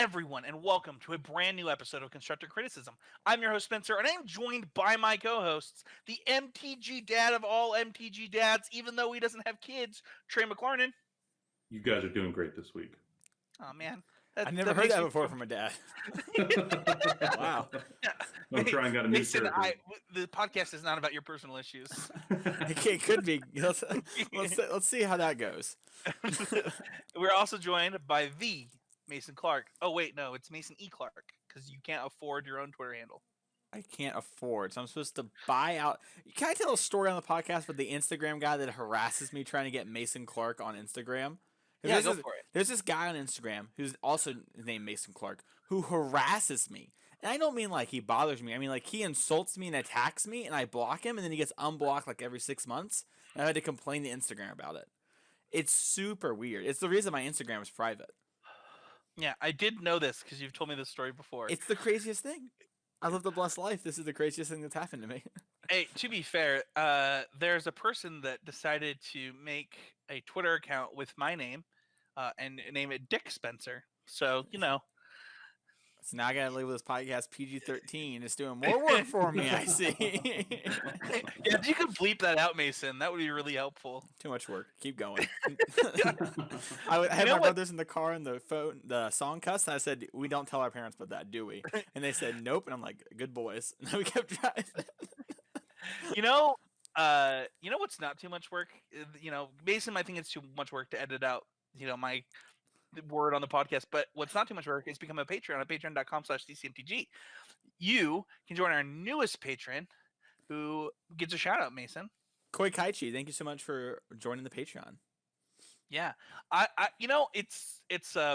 everyone, and welcome to a brand new episode of Constructed Criticism. I'm your host, Spencer, and I'm joined by my co-hosts, the MTG dad of all MTG dads, even though he doesn't have kids, Trey McLarnin. You guys are doing great this week. Oh, man. I never heard that before from a dad. Wow. I'm trying out a new Mason, character. the podcast is not about your personal issues. It could be. Let's see how that goes. We're also joined by the Mason Clark. Oh, wait, no, it's Mason E. Clark, because you can't afford your own Twitter handle. I can't afford, so I'm supposed to buy out. Can I tell a story on the podcast with the Instagram guy that harasses me trying to get Mason Clark on Instagram? Yeah, go for it. There's this guy on Instagram who's also named Mason Clark who harasses me. And I don't mean like he bothers me. I mean like he insults me and attacks me, and I block him, and then he gets unblocked like every 6 months. And I had to complain to Instagram about it. It's super weird. It's the reason my Instagram is private. Yeah, I did know this because you've told me this story before. It's the craziest thing. I live the blessed life. This is the craziest thing that's happened to me. Hey, to be fair, there's a person that decided to make a Twitter account with my name and name it Dick Spencer. So, you know. So now I gotta live with this podcast PG-13. It's doing more work for me, I see. Yeah, if you could bleep that out, Mason, that would be really helpful. Too much work. Keep going. I had my brothers in the car and the song cuss, and I said, "We don't tell our parents about that, do we?" And they said, "Nope." And I'm like, "Good boys." And we kept driving. You know what's not too much work? Mason might think it's too much work to edit out, my word on the podcast, but what's not too much work is become a Patreon at patreon.com/DCMTG. You can join our newest patron who gets a shout out, Mason. Koi Kaichi, thank you so much for joining the Patreon. Yeah, it's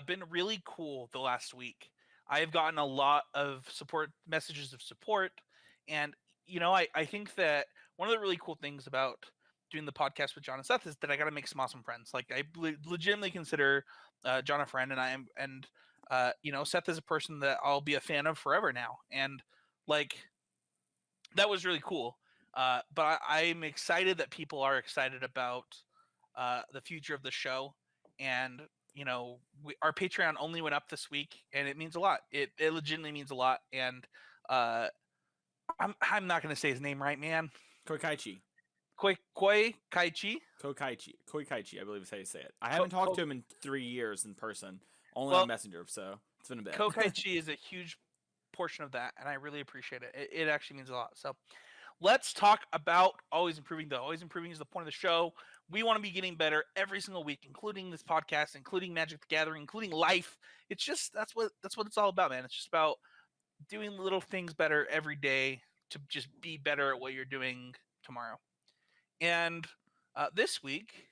been really cool the last week. I have gotten a lot of messages of support, and I think that one of the really cool things about doing the podcast with John and Seth is that I got to make some awesome friends. Like I legitimately consider John a friend, and Seth is a person that I'll be a fan of forever now, and like that was really cool. But I'm excited that people are excited about the future of the show, and our Patreon only went up this week, and it means a lot. It legitimately means a lot, and I'm not going to say his name right, man. Koi Kaichi. Koi Kaichi? Koi Kaichi, I believe is how you say it. I haven't talked to him in 3 years in person, only on Messenger, so it's been a bit. Koi Kaichi is a huge portion of that, and I really appreciate it. It actually means a lot. So let's talk about always improving, though. Always improving is the point of the show. We want to be getting better every single week, including this podcast, including Magic the Gathering, including life. It's just that's what it's all about, man. It's just about doing little things better every day to just be better at what you're doing tomorrow. And this week,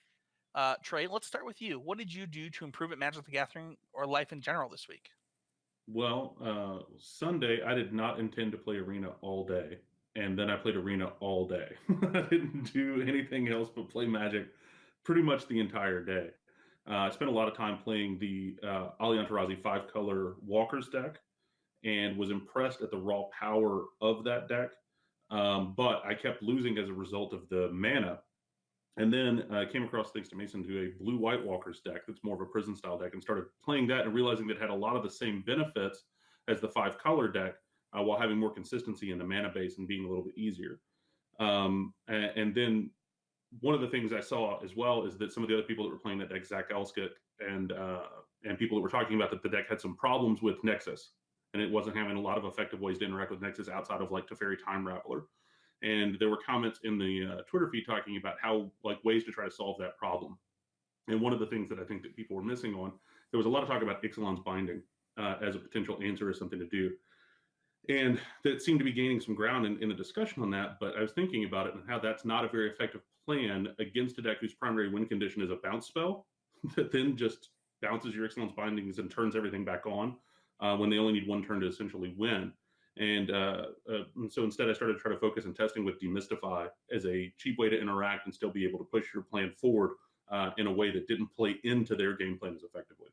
Trey, let's start with you. What did you do to improve at Magic the Gathering or life in general this week? Well, Sunday, I did not intend to play Arena all day. And then I played Arena all day. I didn't do anything else but play Magic pretty much the entire day. I spent a lot of time playing the Ali Antarazi 5-color Walkers deck and was impressed at the raw power of that deck. But I kept losing as a result of the mana. And then I came across, thanks to Mason, to a blue-white Walkers deck that's more of a prison-style deck, and started playing that and realizing that it had a lot of the same benefits as the 5-color deck, while having more consistency in the mana base and being a little bit easier. And then one of the things I saw as well is that some of the other people that were playing that deck, Zach Elskett and people that were talking about that the deck had some problems with Nexus, and it wasn't having a lot of effective ways to interact with Nexus outside of like Teferi Time Raveler. And there were comments in the Twitter feed talking about how like ways to try to solve that problem. And one of the things that I think that people were missing on, there was a lot of talk about Ixalan's Binding as a potential answer or something to do. And that seemed to be gaining some ground in the discussion on that. But I was thinking about it and how that's not a very effective plan against a deck whose primary win condition is a bounce spell that then just bounces your Ixalan's Bindings and turns everything back on when they only need one turn to essentially win. And so instead I started to try to focus on testing with Demystify as a cheap way to interact and still be able to push your plan forward in a way that didn't play into their game plan as effectively.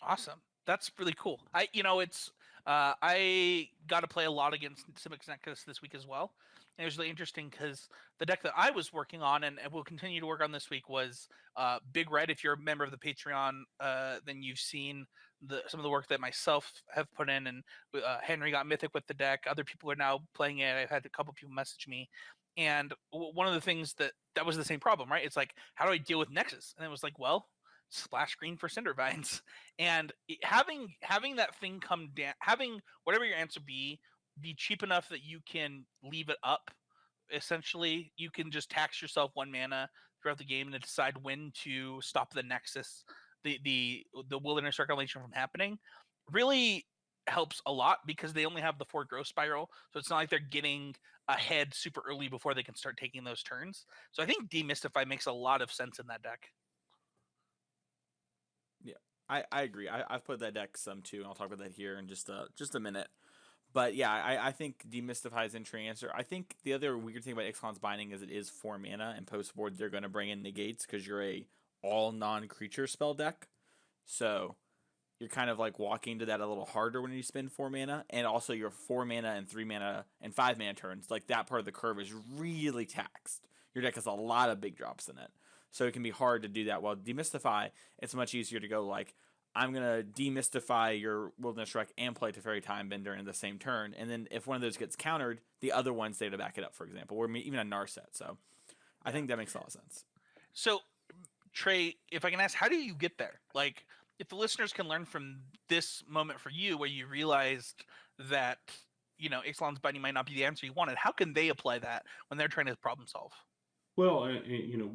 Awesome. That's really cool. It's I got to play a lot against Simic Nexus this week as well. And it was really interesting because the deck that I was working on and will continue to work on this week was Big Red. If you're a member of the Patreon, then you've seen some of the work that myself have put in. And Henry got Mythic with the deck. Other people are now playing it. I've had a couple people message me. And one of the things that was the same problem, right? It's like, how do I deal with Nexus? And it was like, well, splash green for Cindervines. And having that thing come down, having whatever your answer be cheap enough that you can leave it up. Essentially, you can just tax yourself 1 mana throughout the game and decide when to stop the Nexus, the Wilderness Reclamation from happening. Really helps a lot because they only have the 4 growth spiral, so it's not like they're getting ahead super early before they can start taking those turns. So I think Demystify makes a lot of sense in that deck. Yeah, I agree. I've played that deck some too, and I'll talk about that here in just a minute. But yeah, I think Demystify is an interesting answer. I think the other weird thing about Ixalan's Binding is it is 4 mana, and post board they're going to bring in negates because you're a all non-creature spell deck. So you're kind of like walking to that a little harder when you spend 4 mana, and also your 4 mana and 3 mana and 5 mana turns, like that part of the curve is really taxed. Your deck has a lot of big drops in it, so it can be hard to do that. While Demystify, it's much easier to go like, I'm gonna demystify your Wilderness Wreck and play Teferi Time Bender in the same turn, and then if one of those gets countered, the other one's there to back it up, for example, or even a Narset. So I think that makes a lot of sense. So Trey, if I can ask, how do you get there? Like, if the listeners can learn from this moment for you where you realized that, Ixalan's Binding might not be the answer you wanted, how can they apply that when they're trying to problem solve? Well,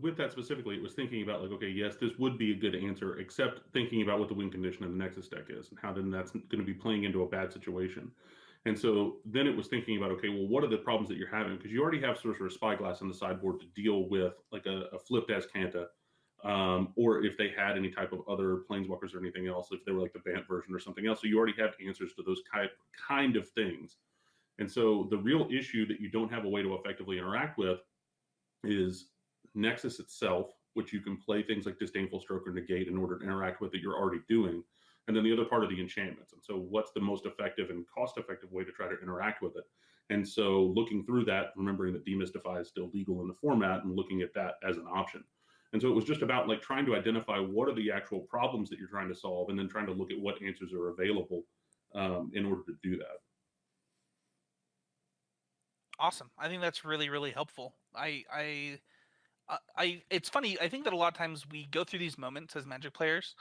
with that specifically, it was thinking about like, okay, yes, this would be a good answer, except thinking about what the win condition of the Nexus deck is and how then that's going to be playing into a bad situation. And so then it was thinking about, okay, well, what are the problems that you're having? Because you already have Sorcerer Spyglass on the sideboard to deal with like a flipped Azcanta, or if they had any type of other Planeswalkers or anything else, if they were like the Bant version or something else. So you already have answers to those kind of things. And so the real issue that you don't have a way to effectively interact with is Nexus itself, which you can play things like Disdainful Stroke or Negate in order to interact with that you're already doing. And then the other part of the enchantments. And so what's the most effective and cost-effective way to try to interact with it? And so looking through that, remembering that Demystify is still legal in the format and looking at that as an option. And so it was just about like trying to identify what are the actual problems that you're trying to solve and then trying to look at what answers are available in order to do that. Awesome. I think that's really, really helpful. It's funny. I think that a lot of times we go through these moments as Magic players,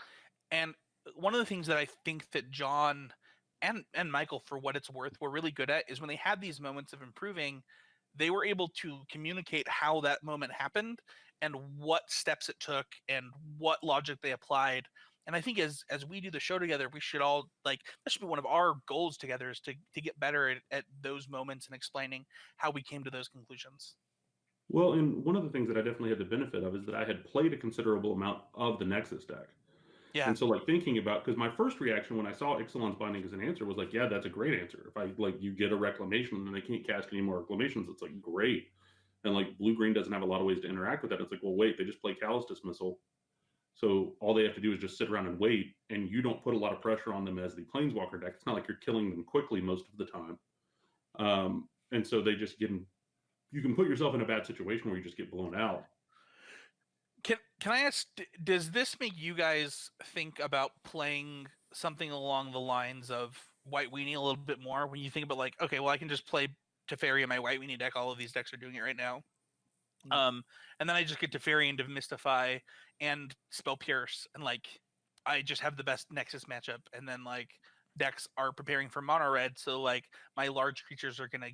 and one of the things that I think that John and Michael, for what it's worth, were really good at is when they had these moments of improving, they were able to communicate how that moment happened and what steps it took and what logic they applied. And I think as we do the show together, we should all that should be one of our goals together is to get better at those moments and explaining how we came to those conclusions. Well, and one of the things that I definitely had the benefit of is that I had played a considerable amount of the Nexus deck. Yeah. And so like thinking about, because my first reaction when I saw Ixalan's Binding as an answer was like, yeah, that's a great answer. If I you get a reclamation and they can't cast any more reclamations, it's like great. And like blue-green doesn't have a lot of ways to interact with that. It's like, well, wait, they just play Callous Dismissal. So all they have to do is just sit around and wait, and you don't put a lot of pressure on them as the Planeswalker deck. It's not like you're killing them quickly most of the time. And so they just you can put yourself in a bad situation where you just get blown out. Can I ask, does this make you guys think about playing something along the lines of White Weenie a little bit more when you think about like, okay, well, I can just play Teferi in my White Weenie deck. All of these decks are doing it right now. And then I just get Teferi and Demystify and Spell Pierce, and like I just have the best Nexus matchup. And then like decks are preparing for mono red, so like my large creatures are gonna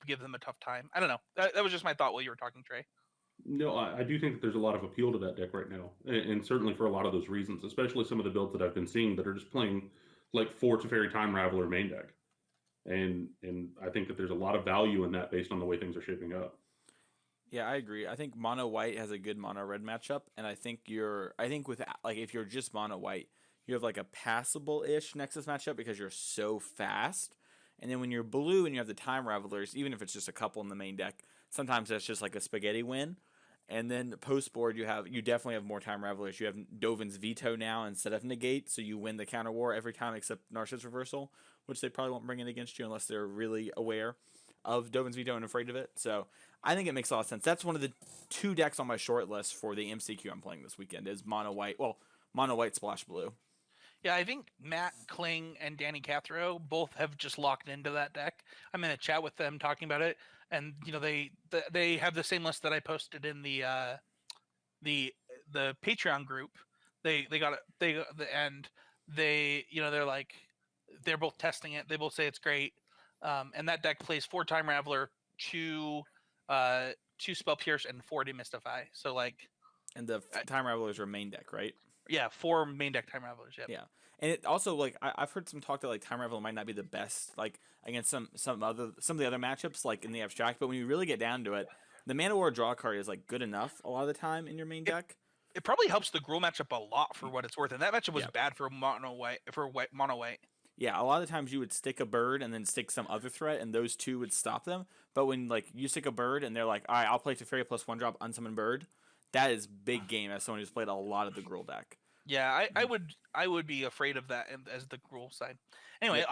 give them a tough time. I don't know. That was just my thought while you were talking, Trey. No, I do think that there's a lot of appeal to that deck right now, and certainly for a lot of those reasons, especially some of the builds that I've been seeing that are just playing like 4 Teferi Time Raveler main deck, and I think that there's a lot of value in that based on the way things are shaping up. Yeah, I agree. I think mono white has a good mono red matchup, and I think with like if you're just mono white, you have like a passable-ish Nexus matchup because you're so fast. And then when you're blue and you have the Time Ravelers, even if it's just a couple in the main deck, sometimes that's just like a spaghetti win. And then post board, you definitely have more Time Ravelers. You have Dovin's Veto now instead of Negate, so you win the counter war every time except Narcissus Reversal, which they probably won't bring in against you unless they're really aware of Dovin's veto and afraid of it. So I think it makes a lot of sense. That's one of the 2 decks on my short list for the MCQ I'm playing this weekend is mono white. Well, mono white splash blue. Yeah, I think Matt Kling and Danny Cathro both have just locked into that deck. I'm in a chat with them talking about it, and they have the same list that I posted in the Patreon group. They got it. And they're like they're both testing it. They both say it's great. And that deck plays 4 Time Raveler, 2 Spell Pierce, and 4 Demystify. So like, and the Time Ravelers are main deck, right? Yeah, 4 main deck Time Ravelers. Yep. Yeah, and it also like I've heard some talk that like Time Raveler might not be the best like against some of the other matchups like in the abstract, but when you really get down to it, the Mana War draw card is like good enough a lot of the time in your main deck. It probably helps the Gruul matchup a lot for what it's worth, and that matchup was bad for mono white. Yeah, a lot of the times you would stick a bird and then stick some other threat, and those 2 would stop them. But when like you stick a bird and they're like, all right, I'll play Teferi plus 1-drop unsummon bird, that is big game as someone who's played a lot of the Gruul deck. Yeah, I would be afraid of that as the Gruul side. Anyway,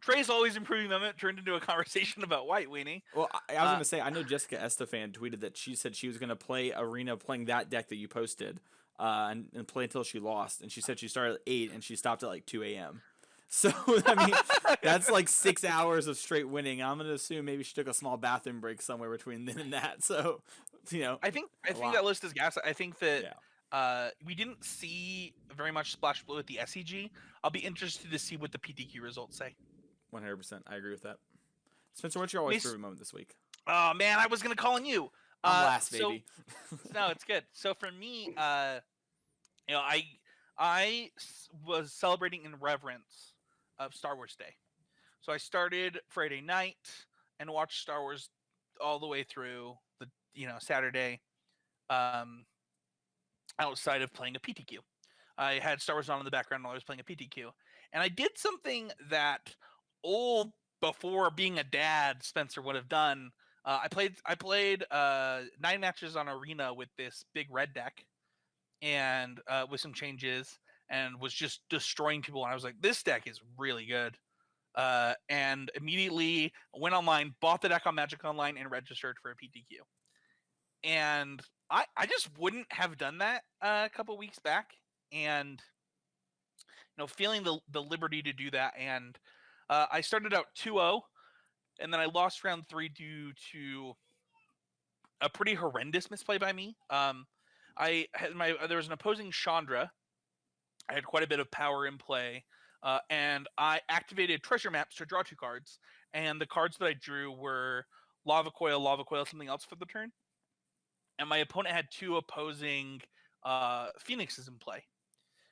Trey's always improving them. It turned into a conversation about white, Weenie. Well, I was gonna say I know Jessica Estefan tweeted that she said she was gonna play Arena playing that deck that you posted, and play until she lost. And she said she started at 8 and she stopped at like 2 a.m. So I mean, that's like 6 hours of straight winning. I'm gonna assume maybe she took a small bathroom break somewhere between then and that. So, I think that list is gas. I think that we didn't see very much Splash Blue at the SEG. I'll be interested to see what the PTQ results say. 100%, I agree with that. Spencer, what's your always favorite moment this week? Oh man, I was gonna call on you. I'm last, baby. No, it's good. So for me, I was celebrating in reverence of Star Wars Day. So I started Friday night and watched Star Wars all the way through the Saturday, outside of playing a PTQ. I had Star Wars on in the background while I was playing a PTQ, and I did something that old before being a dad Spencer would have done. I played 9 matches on Arena with this big red deck, and with some changes, and was just destroying people. And I was like, this deck is really good. And immediately went online, bought the deck on Magic Online, and registered for a PTQ. And I just wouldn't have done that a couple weeks back, and feeling the liberty to do that. And I started out 2-0, and then I lost round 3 due to a pretty horrendous misplay by me. There was an opposing Chandra. I had quite a bit of power in play, and I activated treasure maps to draw 2 cards, and the cards that I drew were Lava Coil, something else for the turn. And my opponent had 2 opposing Phoenixes in play.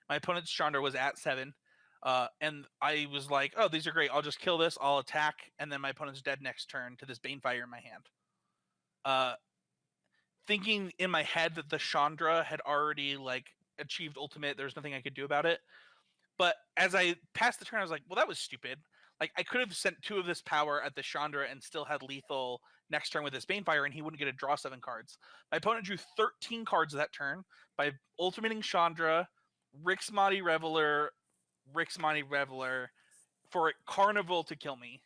My opponent's Chandra was at 7, and I was like, oh, these are great. I'll just kill this, I'll attack, and then my opponent's dead next turn to this Banefire in my hand. Thinking in my head that the Chandra had already achieved ultimate, there's nothing I could do about it. But as I passed the turn, I was like, well, that was stupid. I could have sent 2 of this power at the Chandra and still had lethal next turn with this Banefire, and he wouldn't get to draw 7 cards. My opponent drew 13 cards that turn by ultimating Chandra, Rixmati Reveler, for Carnival to kill me.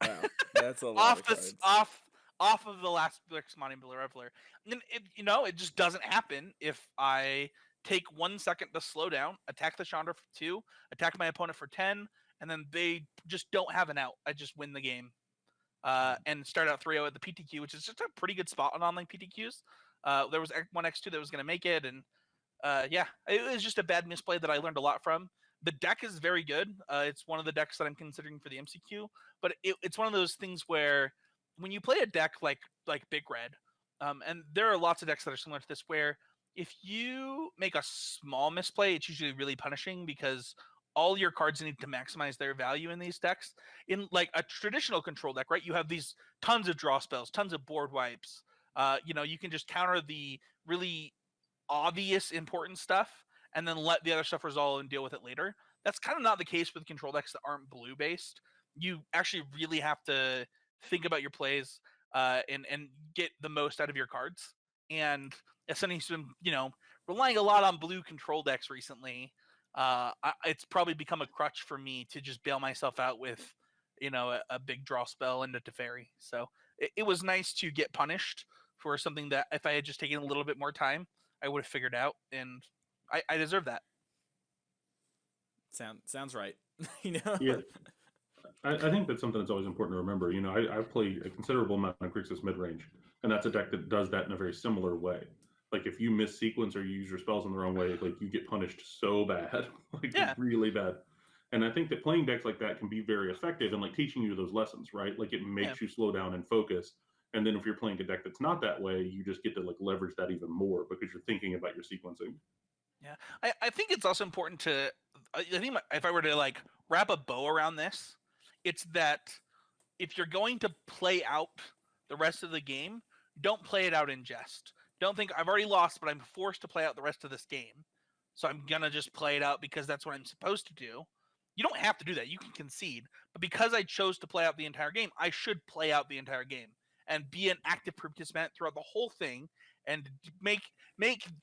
Wow, that's a lot of cards. Off of the last Rixmati Reveler. And it just doesn't happen if I take 1 second to slow down, attack the Chandra for 2, attack my opponent for 10, and then they just don't have an out. I just win the game. And start out 3-0 at the PTQ, which is just a pretty good spot on online PTQs. There was one X2 that was going to make it, and it was just a bad misplay that I learned a lot from. The deck is very good. It's one of the decks that I'm considering for the MCQ, but it's one of those things where when you play a deck like Big Red, and there are lots of decks that are similar to this, where if you make a small misplay, it's usually really punishing because all your cards need to maximize their value in these decks. In a traditional control deck, right? You have these tons of draw spells, tons of board wipes. You can just counter the really obvious important stuff and then let the other stuff resolve and deal with it later. That's kind of not the case with control decks that aren't blue based. You actually really have to think about your plays and get the most out of your cards. And as somebody who's been, relying a lot on blue control decks recently, it's probably become a crutch for me to just bail myself out with, a big draw spell into Teferi. So it was nice to get punished for something that if I had just taken a little bit more time, I would have figured out, and I deserve that. Sounds right. you know. Yeah, I think that's something that's always important to remember. I play a considerable amount of Grixis mid range, and that's a deck that does that in a very similar way. Like if you miss sequence or you use your spells in the wrong way, like you get punished so bad, like Yeah. really bad. And I think that playing decks like that can be very effective in like teaching you those lessons, right? Like it makes you slow down and focus. And then if you're playing a deck that's not that way, you just get to like leverage that even more because you're thinking about your sequencing. Yeah, I think it's also important to. I think if I were to like wrap a bow around this, it's that if you're going to play out the rest of the game, don't play it out in jest. Don't think I've already lost, but I'm forced to play out the rest of this game, so I'm gonna just play it out because that's what I'm supposed to do. You don't have to do that. You can concede, but because I chose to play out the entire game, I should play out the entire game and be an active participant throughout the whole thing, and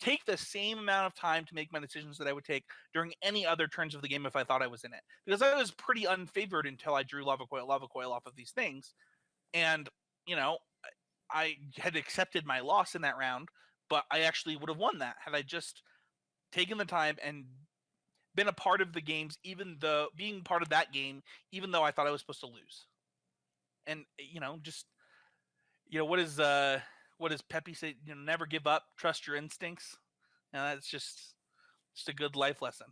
take the same amount of time to make my decisions that I would take during any other turns of the game if I thought I was in it. Because I was pretty unfavored until I drew Lava Coil off of these things. And, I had accepted my loss in that round, but I actually would have won that had I just taken the time and been a part of the games, even though being part of that game, even though I thought I was supposed to lose. And, what does Pepe say? Never give up, trust your instincts. That's just a good life lesson.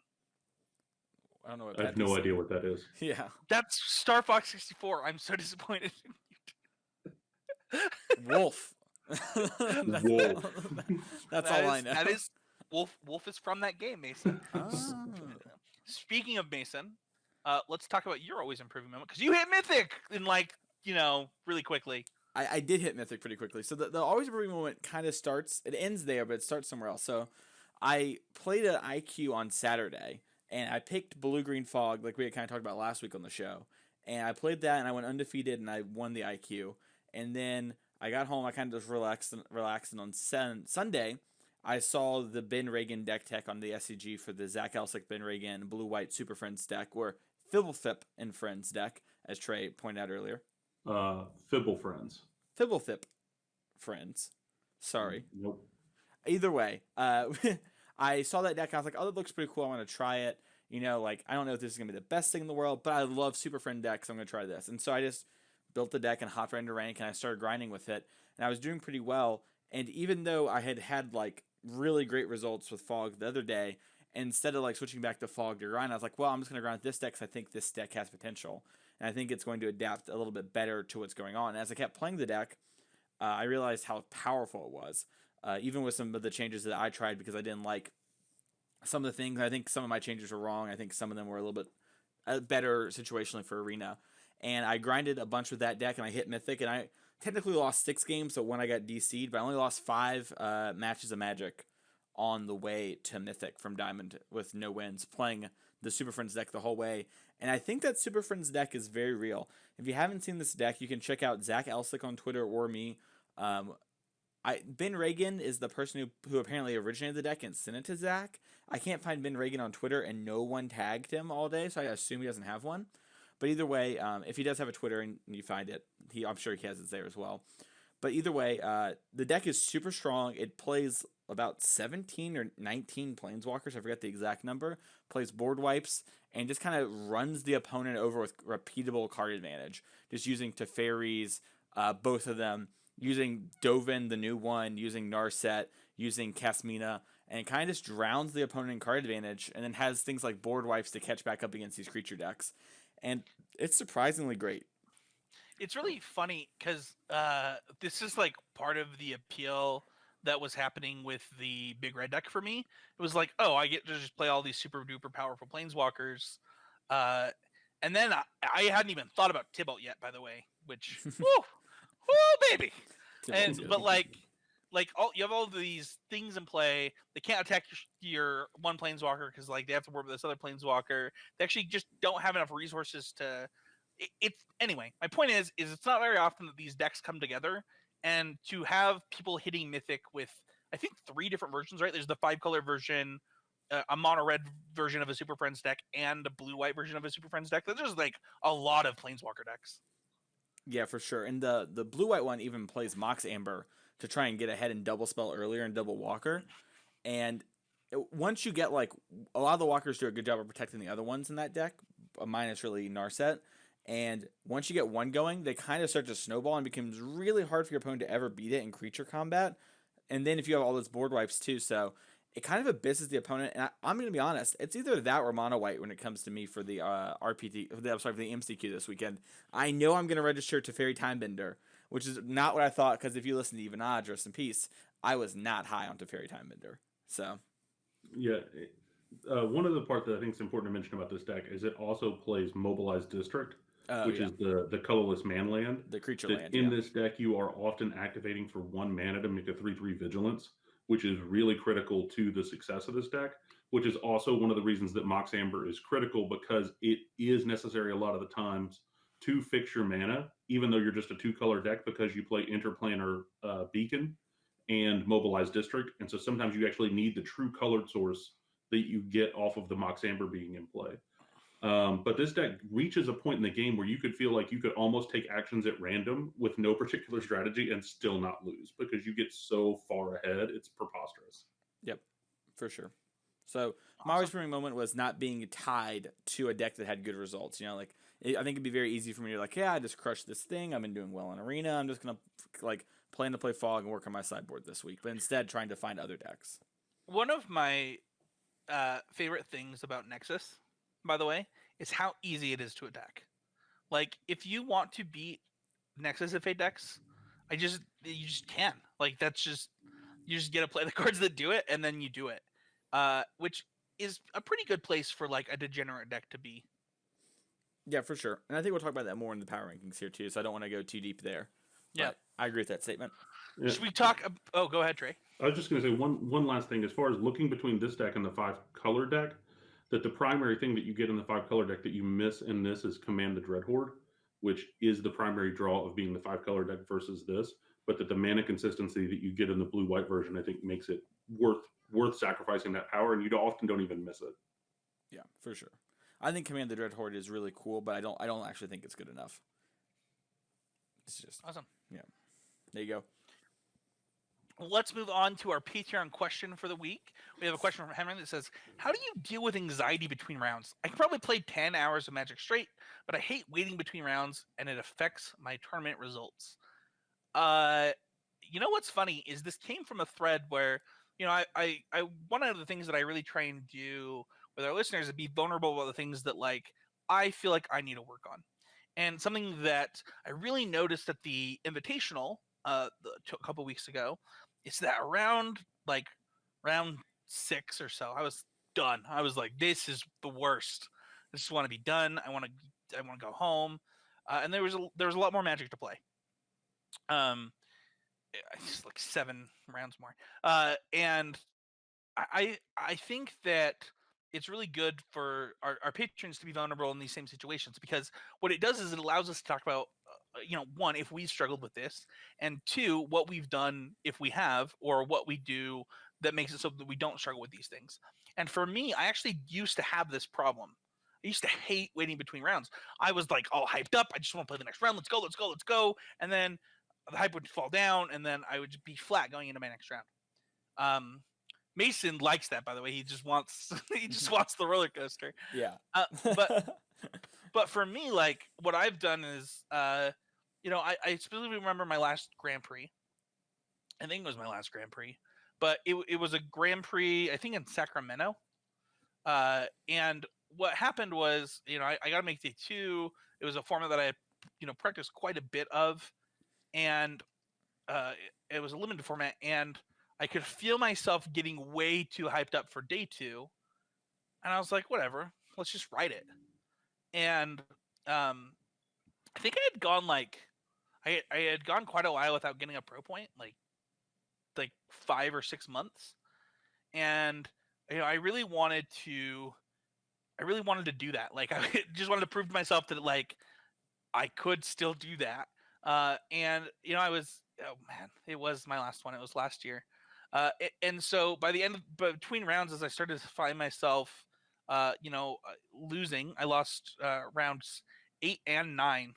I don't know what I have no idea what that is. Yeah. That's Star Fox 64. I'm so disappointed. Wolf. Wolf. That's all I know. That is Wolf. Wolf is from that game, Mason. Oh. Speaking of Mason, let's talk about your always improving moment because you hit Mythic in really quickly. I did hit Mythic pretty quickly. So the always improving moment kind of starts. It ends there, but it starts somewhere else. So I played an IQ on Saturday, and I picked Blue Green Fog, like we had kind of talked about last week on the show. And I played that, and I went undefeated, and I won the IQ. And then I got home. I kind of just relaxed. And on Sunday, I saw the Ben Reagan deck tech on the SCG for the Zach Elsick, Ben Reagan, Blue White Super Friends deck, or Fibblethip and Friends deck, as Trey pointed out earlier. Fibble Friends. Fibblethip Friends. Sorry. Nope. Either way, I saw that deck. I was like, oh, that looks pretty cool. I want to try it. I don't know if this is going to be the best thing in the world, but I love Super Friend decks. So I'm going to try this. And so I just built the deck and hopped right into rank, and I started grinding with it. And I was doing pretty well. And even though I had really great results with Fog the other day, instead of switching back to Fog to grind, I was like, well, I'm just going to grind this deck because I think this deck has potential. And I think it's going to adapt a little bit better to what's going on. And as I kept playing the deck, I realized how powerful it was, even with some of the changes that I tried because I didn't like some of the things. I think some of my changes were wrong. I think some of them were a little bit better situationally for Arena. And I grinded a bunch with that deck, and I hit Mythic, and I technically lost 6 games, so when I got DC'd, but I only lost 5 matches of Magic on the way to Mythic from Diamond with no wins, playing the Super Friends deck the whole way. And I think that Super Friends deck is very real. If you haven't seen this deck, you can check out Zach Elsick on Twitter or me. Ben Reagan is the person who apparently originated the deck and sent it to Zach. I can't find Ben Reagan on Twitter, and no one tagged him all day, so I assume he doesn't have one. But either way, if he does have a Twitter and you find it, I'm sure he has it there as well. But either way, the deck is super strong. It plays about 17 or 19 Planeswalkers. I forget the exact number. Plays board wipes and just kind of runs the opponent over with repeatable card advantage. Just using Teferis, both of them, using Dovin, the new one, using Narset, using Kasmina, and it kind of just drowns the opponent in card advantage and then has things like board wipes to catch back up against these creature decks. And it's surprisingly great. It's really funny because this is part of the appeal that was happening with the big red deck for me. It was like, oh, I get to just play all these super duper powerful Planeswalkers. And then I hadn't even thought about Tibalt yet, by the way, which, woo, baby. But you have all these things in play. They can't attack your one Planeswalker because they have to work with this other Planeswalker. They actually just don't have enough resources to. Anyway. My point is it's not very often that these decks come together, and to have people hitting Mythic with I think 3 different versions. Right? There's the 5-color version, a mono red version of a Super Friends deck and a blue white version of a Super Friends deck. There's just like a lot of Planeswalker decks. Yeah, for sure. And the blue white one even plays Mox Amber to try and get ahead and double spell earlier and double walker. And once you get like a lot of the walkers do a good job of protecting the other ones in that deck, minus really Narset. And once you get one going, they kind of start to snowball and becomes really hard for your opponent to ever beat it in creature combat. And then if you have all those board wipes too, so it kind of abysses the opponent. And I'm going to be honest, it's either that or mono white when it comes to me for the RPT. I'm sorry, for the MCQ this weekend. I know I'm going to register to Fairy Time Bender, which is not what I thought. Because if you listen to Evanage, rest in peace, I was not high on Fairy Time Bender. So Yeah. One of the parts that I think is important to mention about this deck is it also plays Mobilized District, which is the colorless man land. The creature that land. In this deck, you are often activating for 1 mana to make a 3/3 Vigilance, which is really critical to the success of this deck, which is also one of the reasons that Mox Amber is critical, because it is necessary a lot of the times to fix your mana, even though you're just a 2-color deck, because you play Interplanar Beacon and Mobilized District. And so sometimes you actually need the true colored source that you get off of the Mox Amber being in play. But this deck reaches a point in the game where you could feel like you could almost take actions at random with no particular strategy and still not lose, because you get so far ahead. It's preposterous. Yep, for sure. So my always remembering moment was not being tied to a deck that had good results. You know, like I think it'd be very easy for me to like, yeah, I just crushed this thing. I've been doing well in Arena. I'm just gonna like plan to play Fog and work on my sideboard this week. But instead, trying to find other decks. One of my favorite things about Nexus, by the way, is how easy it is to attack. Like, if you want to beat Nexus FA decks, you just can. Like, that's just, you just get to play the cards that do it, and then you do it. Which is a pretty good place for like a degenerate deck to be. Yeah, for sure. And I think we'll talk about that more in the power rankings here too, so I don't want to go too deep there. Yeah. But I agree with that statement. Yeah. Should we talk? Oh, go ahead, Trey. I was just going to say one last thing. As far as looking between this deck and the 5-color deck, that the primary thing that you get in the 5-color deck that you miss in this is Command the Dreadhorde, which is the primary draw of being the 5-color deck versus this. But that the mana consistency that you get in the blue-white version, I think, makes it worth sacrificing that power, and you often don't even miss it. Yeah, for sure. I think Command the Dreadhorde is really cool, but I don't actually think it's good enough. It's just awesome. Yeah. There you go. Let's move on to our Patreon question for the week. We have a question from Henry that says, how do you deal with anxiety between rounds? I can probably play 10 hours of Magic straight, but I hate waiting between rounds, and it affects my tournament results. You know what's funny is this came from a thread where, you know, I one of the things that I really try and do with our listeners is be vulnerable about the things that like I feel like I need to work on. And something that I really noticed at the Invitational a couple weeks ago is that around round 6 or so, I was done. I was like, this is the worst. I just want to be done. I want to go home. And there was a lot more Magic to play. Just like 7 rounds more. And I think that it's really good for our patrons to be vulnerable in these same situations, because what it does is it allows us to talk about, you know, 1, if we struggled with this, and 2, what we've done if we have, or what we do that makes it so that we don't struggle with these things. And for me, I actually used to have this problem. I used to hate waiting between rounds. I was like all hyped up. I just want to play the next round. Let's go. And then the hype would fall down, and then I would just be flat going into my next round. Mason likes that, by the way. He just wants the roller coaster. Yeah. But for me, like, what I've done is, you know, I specifically remember my last Grand Prix. I think it was my last Grand Prix, but it was a Grand Prix, I think, in Sacramento. And what happened was, you know, I got to make day 2. It was a format that I had, you know, practiced quite a bit of, and it was a limited format, and I could feel myself getting way too hyped up for day 2, and I was like, whatever, let's just write it. And I think I had gone I had gone quite a while without getting a pro point, like 5 or 6 months, and you know, I really wanted to do that. Like, I just wanted to prove to myself that like I could still do that. And you know, oh man, it was my last one. It was last year. And so by the end, between rounds, as I started to find myself, losing, I lost rounds 8 and 9.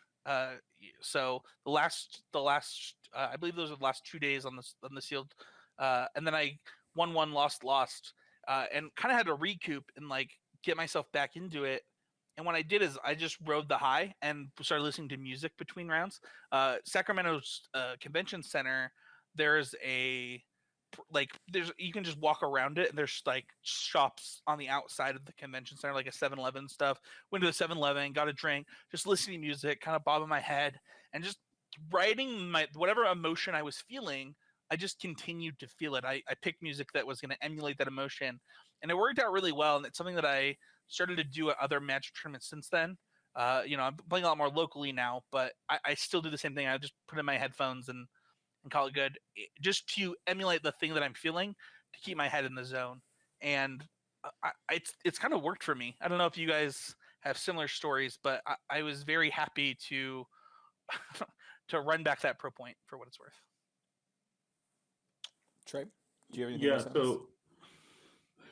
So I believe those are the last 2 days on the sealed, and then I won one, lost, and kind of had to recoup and like get myself back into it. And what I did is I just rode the high and started listening to music between rounds. Sacramento's convention center, there's a there's you can just walk around it, and there's like shops on the outside of the convention center, like a 7-Eleven stuff. Went to the 7-Eleven, got a drink, just listening to music, kind of bobbing my head, and just writing my whatever emotion I was feeling. I just continued to feel it. I picked music that was going to emulate that emotion, and it worked out really well. And it's something that I started to do at other Magic tournaments since then. I'm playing a lot more locally now, but I still do the same thing. I just put in my headphones and call it good, just to emulate the thing that I'm feeling to keep my head in the zone. And it's kind of worked for me. I don't know if you guys have similar stories, but I was very happy to to run back that pro point for what it's worth. Trey, do you have anything Yeah, else on this? so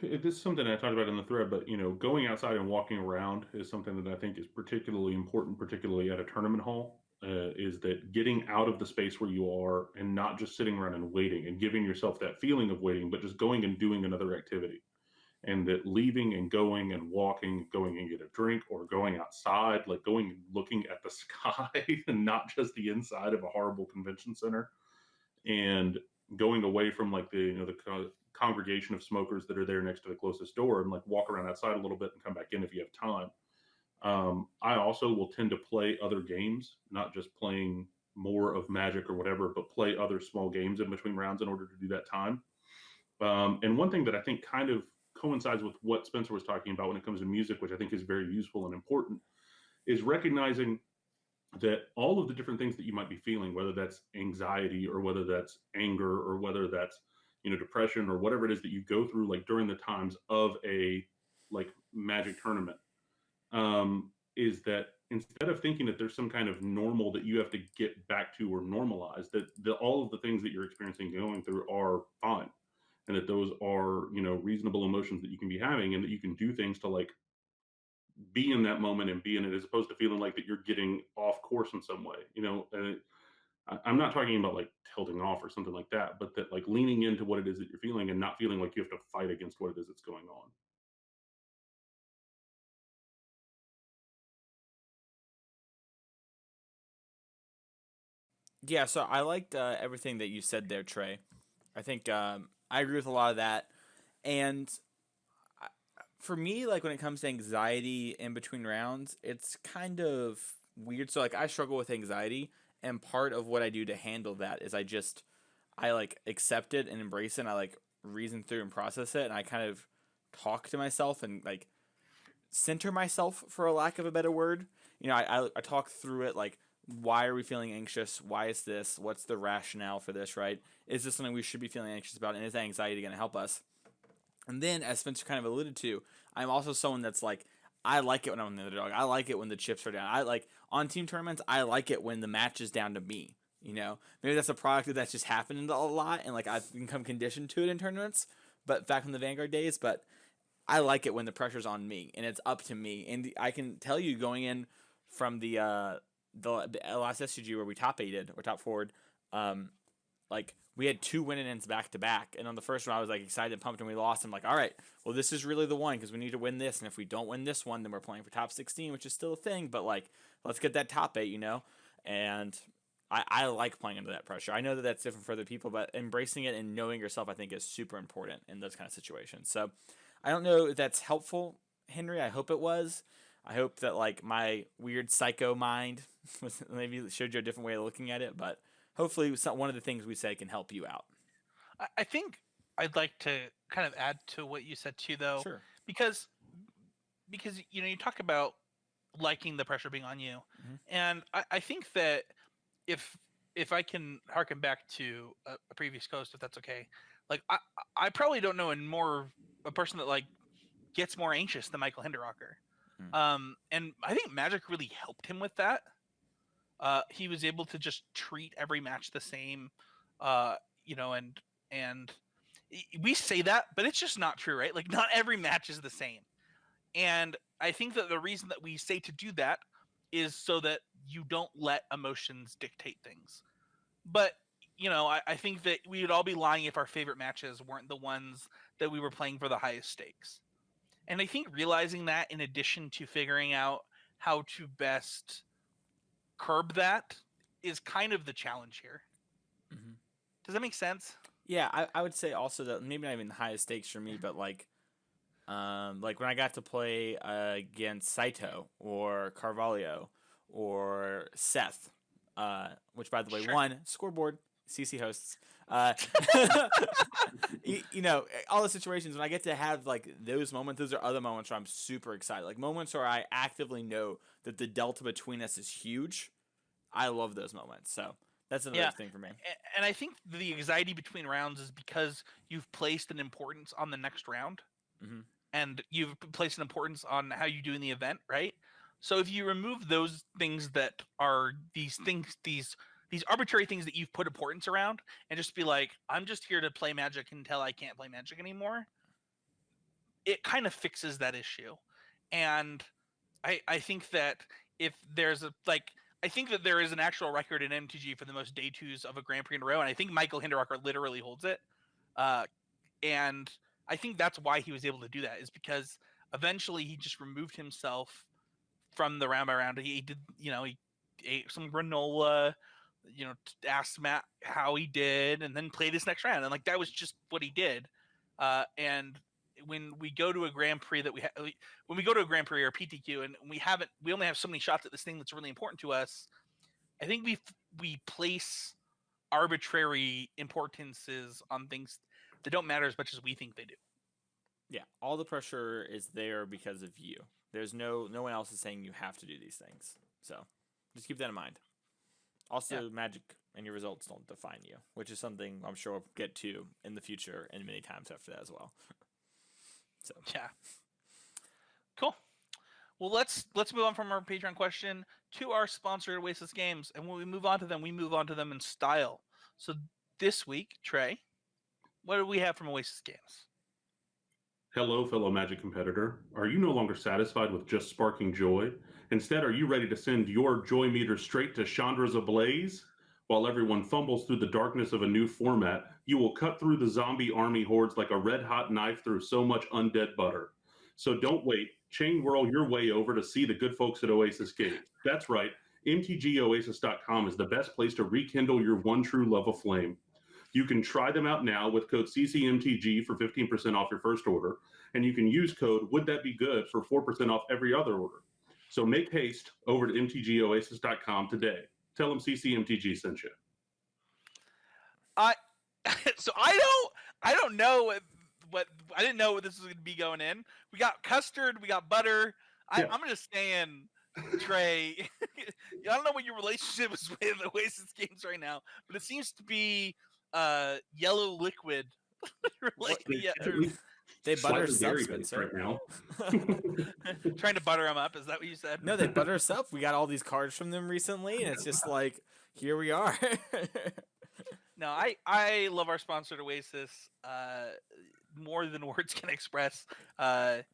this is something I talked about in the thread, but going outside and walking around is something that I think is particularly important, particularly at a tournament hall. Is that getting out of the space where you are and not just sitting around and waiting and giving yourself that feeling of waiting, but just going and doing another activity. And that leaving and going and walking, going and get a drink, or going outside, like going and looking at the sky and not just the inside of a horrible convention center, and going away from like the congregation of smokers that are there next to the closest door, and like walk around outside a little bit and come back in if you have time. I also will tend to play other games, not just playing more of Magic or whatever, but play other small games in between rounds in order to do that time. And one thing that I think kind of coincides with what Spencer was talking about when it comes to music, which I think is very useful and important, is recognizing that all of the different things that you might be feeling, whether that's anxiety or whether that's anger or whether that's depression or whatever it is that you go through, like during the times of a like Magic tournament, is that instead of thinking that there's some kind of normal that you have to get back to or normalize, that all of the things that you're experiencing going through are fine, and that those are reasonable emotions that you can be having, and that you can do things to like be in that moment and be in it, as opposed to feeling like that you're getting off course in some way. I'm not talking about like tilting off or something like that, but that like leaning into what it is that you're feeling and not feeling like you have to fight against what it is that's going on. Yeah, so I liked everything that you said there, Trey. I think I agree with a lot of that. And I- for me, like when it comes to anxiety in between rounds, it's kind of weird. So like I struggle with anxiety, and part of what I do to handle that is I like accept it and embrace it. And I like reason through and process it, and I kind of talk to myself and like center myself, for a lack of a better word. I talk through it like, why are we feeling anxious? Why is this? What's the rationale for this, right? Is this something we should be feeling anxious about? And is anxiety going to help us? And then, as Spencer kind of alluded to, I'm also someone that's like, I like it when I'm on the underdog. I like it when the chips are down. I like on team tournaments. I like it when the match is down to me. Maybe that's a product that's just happened a lot, and like I've become conditioned to it in tournaments. But back in the Vanguard days, but I like it when the pressure's on me and it's up to me. And I can tell you, going in from the last SCG where we top eighted or top forward, like we had 2 winning ends back to back, and on the first one I was like excited and pumped, and we lost. I'm like, all right, well this is really the one, because we need to win this, and if we don't win this one, then we're playing for top 16, which is still a thing. But like, let's get that top 8, and. I like playing under that pressure. I know that that's different for other people, but embracing it and knowing yourself, I think, is super important in those kind of situations. So I don't know if that's helpful, Henry. I hope it was. I hope that like my weird psycho mind maybe showed you a different way of looking at it, but hopefully one of the things we say can help you out. I think I'd like to kind of add to what you said too, though, Sure. because you talk about liking the pressure being on you, and I think that if I can harken back to a previous coast, if that's okay, like I probably don't know a person that like gets more anxious than Michael Hinderrocker. And I think Magic really helped him with that. He was able to just treat every match the same, uh, you know, and we say that, but it's just not true, right? Like not every match is the same. And I think that the reason that we say to do that is so that you don't let emotions dictate things. But I think that we would all be lying if our favorite matches weren't the ones that we were playing for the highest stakes. And I think realizing that, in addition to figuring out how to best curb that, is kind of the challenge here. Mm-hmm. Does that make sense? Yeah, I would say also that maybe not even the highest stakes for me, but like when I got to play against Saito or Carvalho or Seth, which by the way, Sure. won scoreboard, CC hosts. All the situations when I get to have like those moments, those are other moments where I'm super excited. Like moments where I actively know that the delta between us is huge. I love those moments. So that's another thing for me. And I think the anxiety between rounds is because you've placed an importance on the next round. Mm-hmm. And you've placed an importance on how you do in the event, right? So if you remove those things that are these arbitrary things that you've put importance around, and just be like, I'm just here to play Magic until I can't play Magic anymore, it kind of fixes that issue. And I think that if there's I think that there is an actual record in MTG for the most day twos of a Grand Prix in a row, and I think Michael Hinderrocker literally holds it. And I think that's why he was able to do that, is because eventually he just removed himself from the round by round. He did, he ate some granola, asked Matt how he did, and then played his next round. And like that was just what he did. And when we go to a Grand Prix when we go to a Grand Prix or a PTQ, and we only have so many shots at this thing that's really important to us. I think we place arbitrary importances on things that don't matter as much as we think they do. Yeah, all the pressure is there because of you. There's no one else is saying you have to do these things. So just keep that in mind. Also, Magic and your results don't define you, which is something I'm sure we'll get to in the future and many times after that as well. So yeah, cool. Well, let's move on from our Patreon question to our sponsor, Oasis Games, and when we move on to them, we move on to them in style. So this week, Trey, what do we have from Oasis Games? Hello, fellow Magic competitor. Are you no longer satisfied with just sparking joy? Instead, are you ready to send your joy meter straight to Chandra's ablaze? While everyone fumbles through the darkness of a new format, you will cut through the zombie army hordes like a red-hot knife through so much undead butter. So don't wait. Chain whirl your way over to see the good folks at Oasis Games. That's right. MTGOasis.com is the best place to rekindle your one true love aflame. You can try them out now with code CCMTG for 15% off your first order, and you can use code Would That Be Good for 4% off every other order. So make haste over to MTGOasis.com today. Tell them CCMTG sent you. So I don't know what I didn't know what this was going to be going in. We got custard, we got butter. I'm going to stand Trey. I don't know what your relationship is with Oasis Games right now, but it seems to be yellow liquid. They butter us up, Spencer. Right now. Trying to butter them up, is that what you said? No, they butter us up. We got all these cards from them recently, and it's just like, here we are. No, I love our sponsor Oasis more than words can express. They're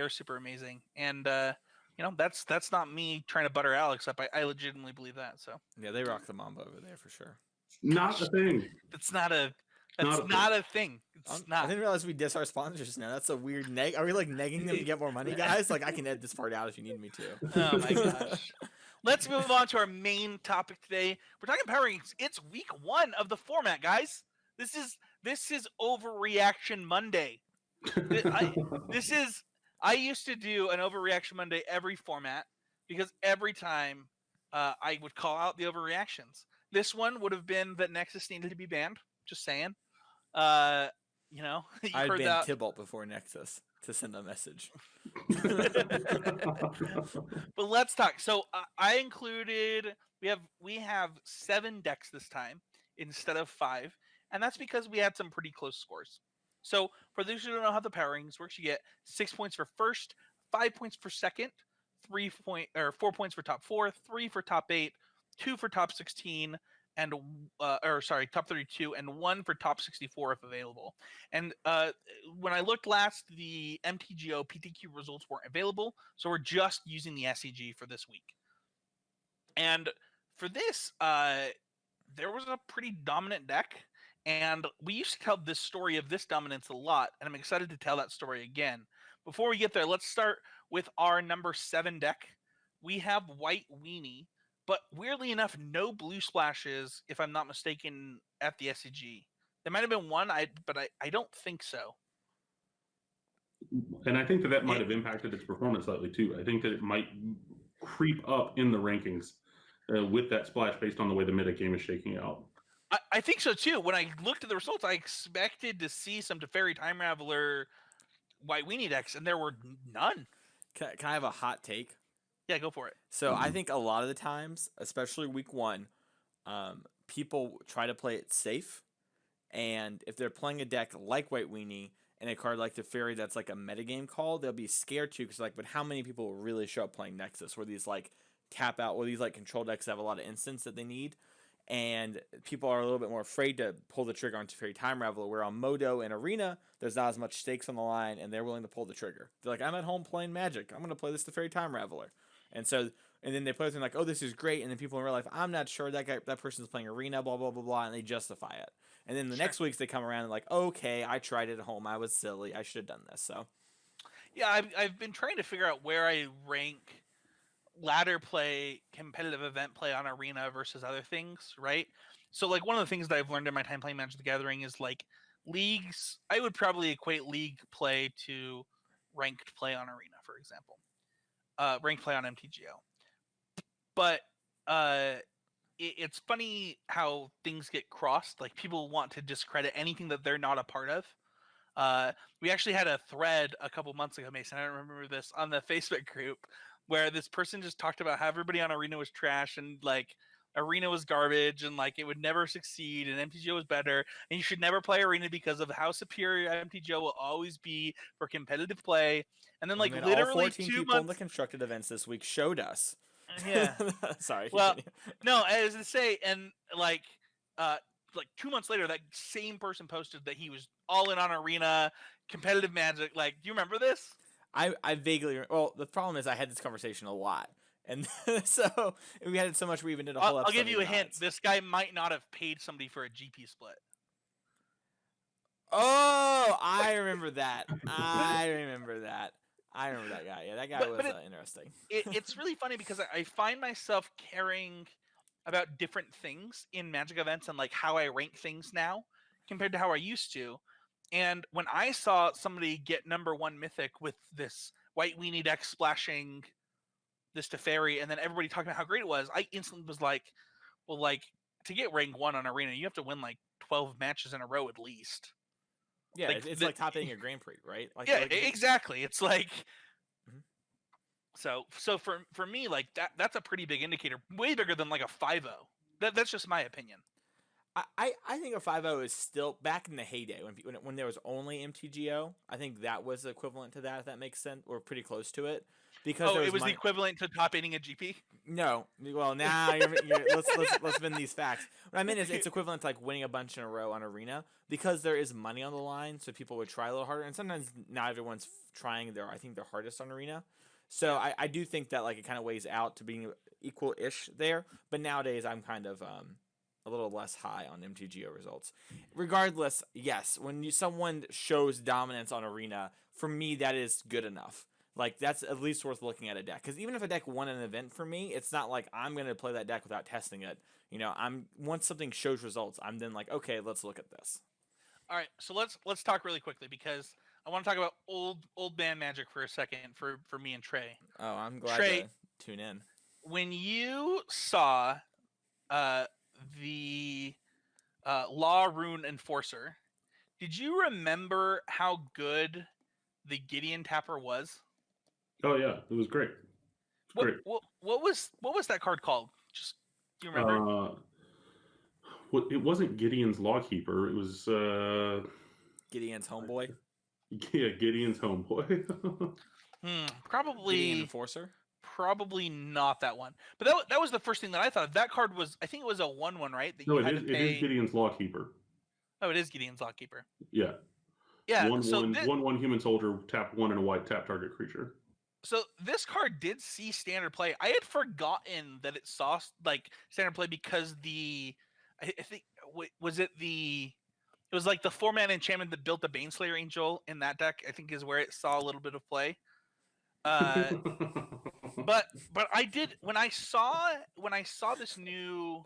super amazing, and that's not me trying to butter Alex up. I legitimately believe that. So yeah, they rock the Mamba over there for sure. Not a thing. That's not a thing. It's not. I didn't realize we diss our sponsors now. That's a weird neg. Are we like negging them to get more money, guys? Like I can edit this part out if you need me to. Oh my gosh. Let's move on to our main topic today. We're talking power rankings. It's week 1 of the format, guys. This is Overreaction Monday. I used to do an Overreaction Monday every format because every time I would call out the overreactions. This one would have been that Nexus needed to be banned. Just saying. I'd ban Tybalt before Nexus to send a message. But let's talk. So I included we have 7 decks this time instead of 5, and that's because we had some pretty close scores. So for those who don't know how the power rankings works, you get 6 points for first, 5 points for second, 4 points for top 4, 3 for top 8, 2 for top 16, and top 32, and one for top 64 if available. And when I looked last, the MTGO PTQ results weren't available, so we're just using the SCG for this week. And for this, there was a pretty dominant deck, and we used to tell this story of this dominance a lot, and I'm excited to tell that story again. Before we get there, let's start with our number 7 deck. We have White Weenie, but weirdly enough, no blue splashes, if I'm not mistaken, at the SCG. There might have been one, but I don't think so. And I think that might have impacted its performance slightly too. I think that it might creep up in the rankings with that splash based on the way the meta game is shaking out. I think so too. When I looked at the results, I expected to see some Teferi Time Raveler White Weenie decks, and there were none. Can I have a hot take? Yeah, go for it. So I think a lot of the times, especially week 1, people try to play it safe, and if they're playing a deck like White Weenie and a card like Teferi that's like a metagame call, they'll be scared to, because like, but how many people will really show up playing Nexus, where these like tap out, where these like control decks have a lot of instants that they need, and people are a little bit more afraid to pull the trigger on Teferi Time Raveler, where on Modo and Arena, there's not as much stakes on the line, and they're willing to pull the trigger. They're like, I'm at home playing Magic, I'm going to play this Teferi Time Raveler. And so, and then they play something like, oh, this is great, and then people in real life, I'm not sure that person's playing Arena, blah, blah, blah, blah, and they justify it. And then the next weeks they come around and like, okay, I tried it at home, I was silly, I should have done this. So, yeah, I've been trying to figure out where I rank ladder play, competitive event play on Arena versus other things, right? So like one of the things that I've learned in my time playing Magic the Gathering is like leagues. I would probably equate league play to ranked play on Arena, for example. Ranked play on MTGO. But it's funny how things get crossed. Like people want to discredit anything that they're not a part of. We actually had a thread a couple months ago, Mason, I don't remember this, on the Facebook group, where this person just talked about how everybody on Arena was trash, and like Arena was garbage, and like it would never succeed, and MTGO was better, and you should never play Arena because of how superior MTGO will always be for competitive play. And then like literally all 14 2 people months in the constructed events this week showed us. Yeah. Sorry. Well, no, as I say, and like 2 months later, that same person posted that he was all in on Arena, competitive Magic. Like, do you remember this? I vaguely, well, the problem is I had this conversation a lot, and so we had it so much we even did a whole episode. I'll give you a hint. This guy might not have paid somebody for a GP split. Oh, I remember that. I remember that guy. Yeah, that guy was interesting. It's really funny because I find myself caring about different things in Magic events and like how I rank things now compared to how I used to. And when I saw somebody get number 1 Mythic with this White Weenie deck splashing this Teferi, and then everybody talking about how great it was, I instantly was like, well, like, to get rank 1 on Arena, you have to win like 12 matches in a row at least. Yeah, like, it's like top 8 a Grand Prix, right? Like, yeah, exactly. It's like, so for me, like that's a pretty big indicator, way bigger than like a 5-0. That's just my opinion. I think a 5-0 is still, back in the heyday when there was only MTGO, I think that was equivalent to that, if that makes sense, or pretty close to it. Because it was the equivalent to top 8ing a GP? No. Well, now let's bend these facts. What I mean is it's equivalent to like winning a bunch in a row on Arena, because there is money on the line, so people would try a little harder, and sometimes not everyone's trying their hardest on Arena. So I do think that like it kind of weighs out to being equal-ish there, but nowadays I'm kind of a little less high on MTGO results. Regardless, yes, when someone shows dominance on Arena, for me that is good enough. Like, that's at least worth looking at a deck. Because even if a deck won an event for me, it's not like I'm going to play that deck without testing it. You know, once something shows results, I'm then like, okay, let's look at this. All right, so let's talk really quickly, because I want to talk about old man Magic for a second for me and Trey. Oh, I'm glad Trey, to tune in. When you saw the Law Rune Enforcer, did you remember how good the Gideon Tapper was? Oh yeah, it was great. Great. What was that card called? Just, do you remember? It wasn't Gideon's Lawkeeper. It was Gideon's Homeboy. Yeah, Gideon's Homeboy. Probably Gideon Enforcer. probably not that one. But that was the first thing that I thought of. That card was, I think it was a 1/1, right? That No, you it had is. to It is pay. Gideon's Lawkeeper. Oh, it is Gideon's Lockkeeper. Yeah. Yeah. 1/1 human soldier. Tap 1 and a white. Tap target creature. So this card did see standard play. I had forgotten that it saw like standard play because I think was it was like the 4-mana enchantment that built the Baneslayer Angel in that deck. I think is where it saw a little bit of play. But I did when I saw this new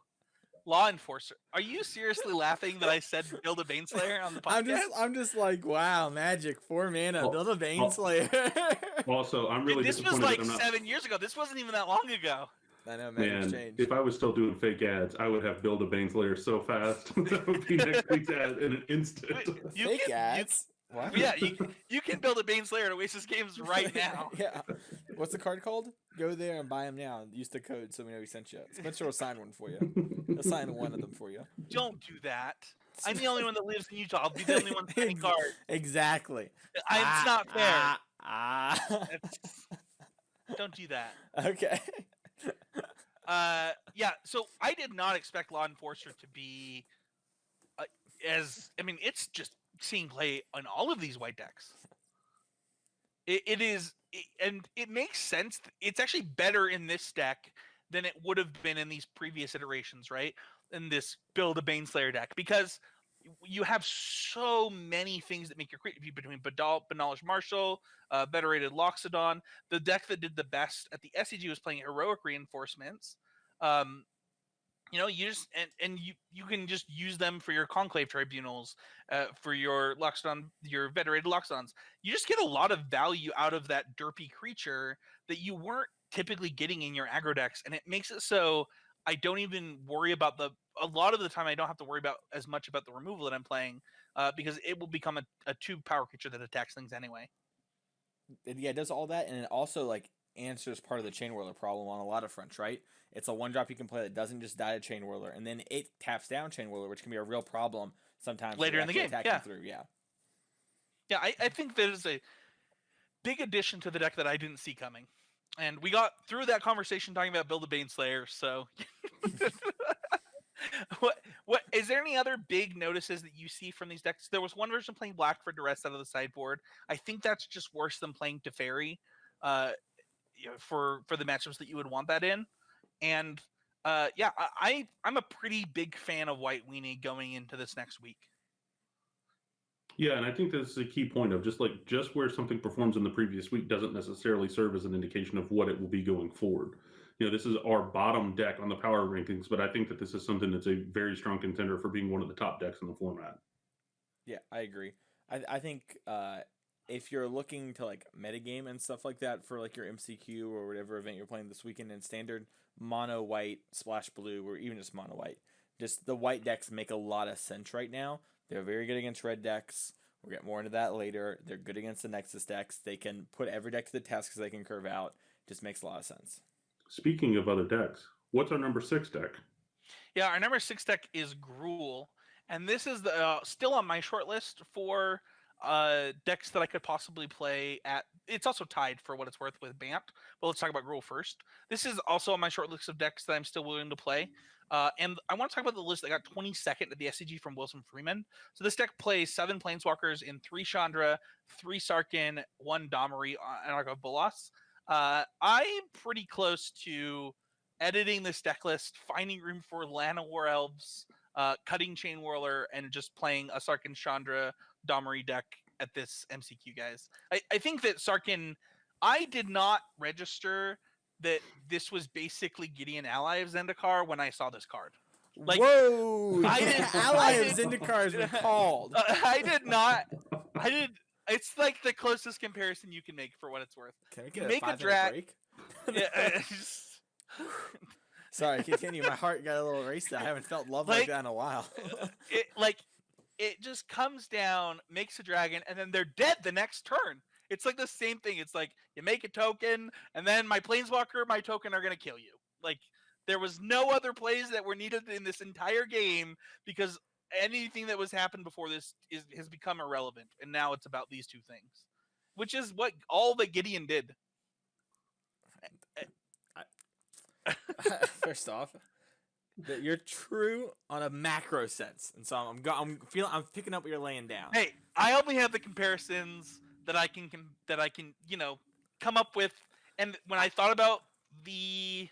Law Enforcer. Are you seriously laughing that I said build a Baneslayer on the podcast? I'm just like, wow, Magic 4 mana, build a Baneslayer. Also, I'm really this was disappointed. like 7 years ago. This wasn't even that long ago. I know, Magic's Man, changed. if I was still doing fake ads, I would have build a Baneslayer so fast. That would be next week's ad in an instant. Fake ads? What? Yeah, you can build a Baneslayer to Oasis Games right now. Yeah. What's the card called? Go there and buy them now. Use the code so we know we sent you. Spencer will sign one for you. He'll sign one of them for you. Don't do that. I'm the only one that lives in Utah. I'll be the only one signing cards. Exactly. It's not fair. Don't do that. Okay. Yeah, so I did not expect Law Enforcer to be it's just seeing play on all of these white decks. And it makes sense. It's actually better in this deck than it would have been in these previous iterations, right? In this build a Baneslayer deck, because you have so many things that make your creative between Banalish Marshal, Venerated Loxodon. The deck that did the best at the SCG was playing Heroic Reinforcements. You just you can just use them for your Conclave Tribunals, for your Loxodon, your Venerated Loxodons. You just get a lot of value out of that derpy creature that you weren't typically getting in your aggro decks, and it makes it so I don't even worry about a lot of the time I don't have to worry about as much about the removal that I'm playing, because it will become a 2-power creature that attacks things anyway. Yeah, it does all that, and it also like answers part of the Chain Whirler problem on a lot of fronts, right? It's a 1-drop you can play that doesn't just die to Chain Whirler, and then it taps down Chain Whirler, which can be a real problem sometimes later in the game. Yeah. Through. Yeah, I think that is a big addition to the deck that I didn't see coming. And we got through that conversation talking about build a Baneslayer, so what is there any other big notices that you see from these decks? There was one version playing black for Duress out of the sideboard. I think that's just worse than playing Teferi, for the matchups that you would want that in. And I'm a pretty big fan of White Weenie going into this next week. Yeah, and I think that's a key point of just where something performs in the previous week doesn't necessarily serve as an indication of what it will be going forward. This is our bottom deck on the power rankings, but I think that this is something that's a very strong contender for being one of the top decks in the format. Yeah, I agree. I think if you're looking to like metagame and stuff like that for like your MCQ or whatever event you're playing this weekend in standard, mono white, splash blue, or even just mono white, just the white decks make a lot of sense right now. They're very good against red decks. We'll get more into that later. They're good against the Nexus decks. They can put every deck to the test because they can curve out. Just makes a lot of sense. Speaking of other decks, what's our number 6 deck? Yeah, our number 6 deck is Gruul, and this is the still on my short list for decks that I could possibly play at. It's also tied for what it's worth with Bant, but let's talk about Gruul first. This is also on my short list of decks that I'm still willing to play. And I want to talk about the list that got 22nd at the SCG from Wilson Freeman. So this deck plays 7 Planeswalkers in 3 Chandra, 3 Sarkhan, 1 Domri, and Argo Bolas. I'm pretty close to editing this deck list, finding room for Lana War Elves, cutting Chain Whirler, and just playing a Sarkhan Chandra Domri deck at this MCQ, guys. I think that Sarkhan, I did not register that this was basically Gideon Ally of Zendikar when I saw this card. Like, whoa! Ally of Zendikar has been called. It's like the closest comparison you can make for what it's worth. Can I get make a break? Yeah, Sorry, continue. My heart got a little raced. I haven't felt love like that in a while. It just comes down, makes a dragon, and then they're dead the next turn. It's like the same thing. It's like you make a token, and then my Planeswalker, my token are going to kill you. Like, there was no other plays that were needed in this entire game because anything that was happened before this has become irrelevant, and now it's about these two things, which is what all that Gideon did. First off, that you're true on a macro sense, and so I'm picking up what you're laying down. Hey, I only have the comparisons that I can come up with, and when I thought about the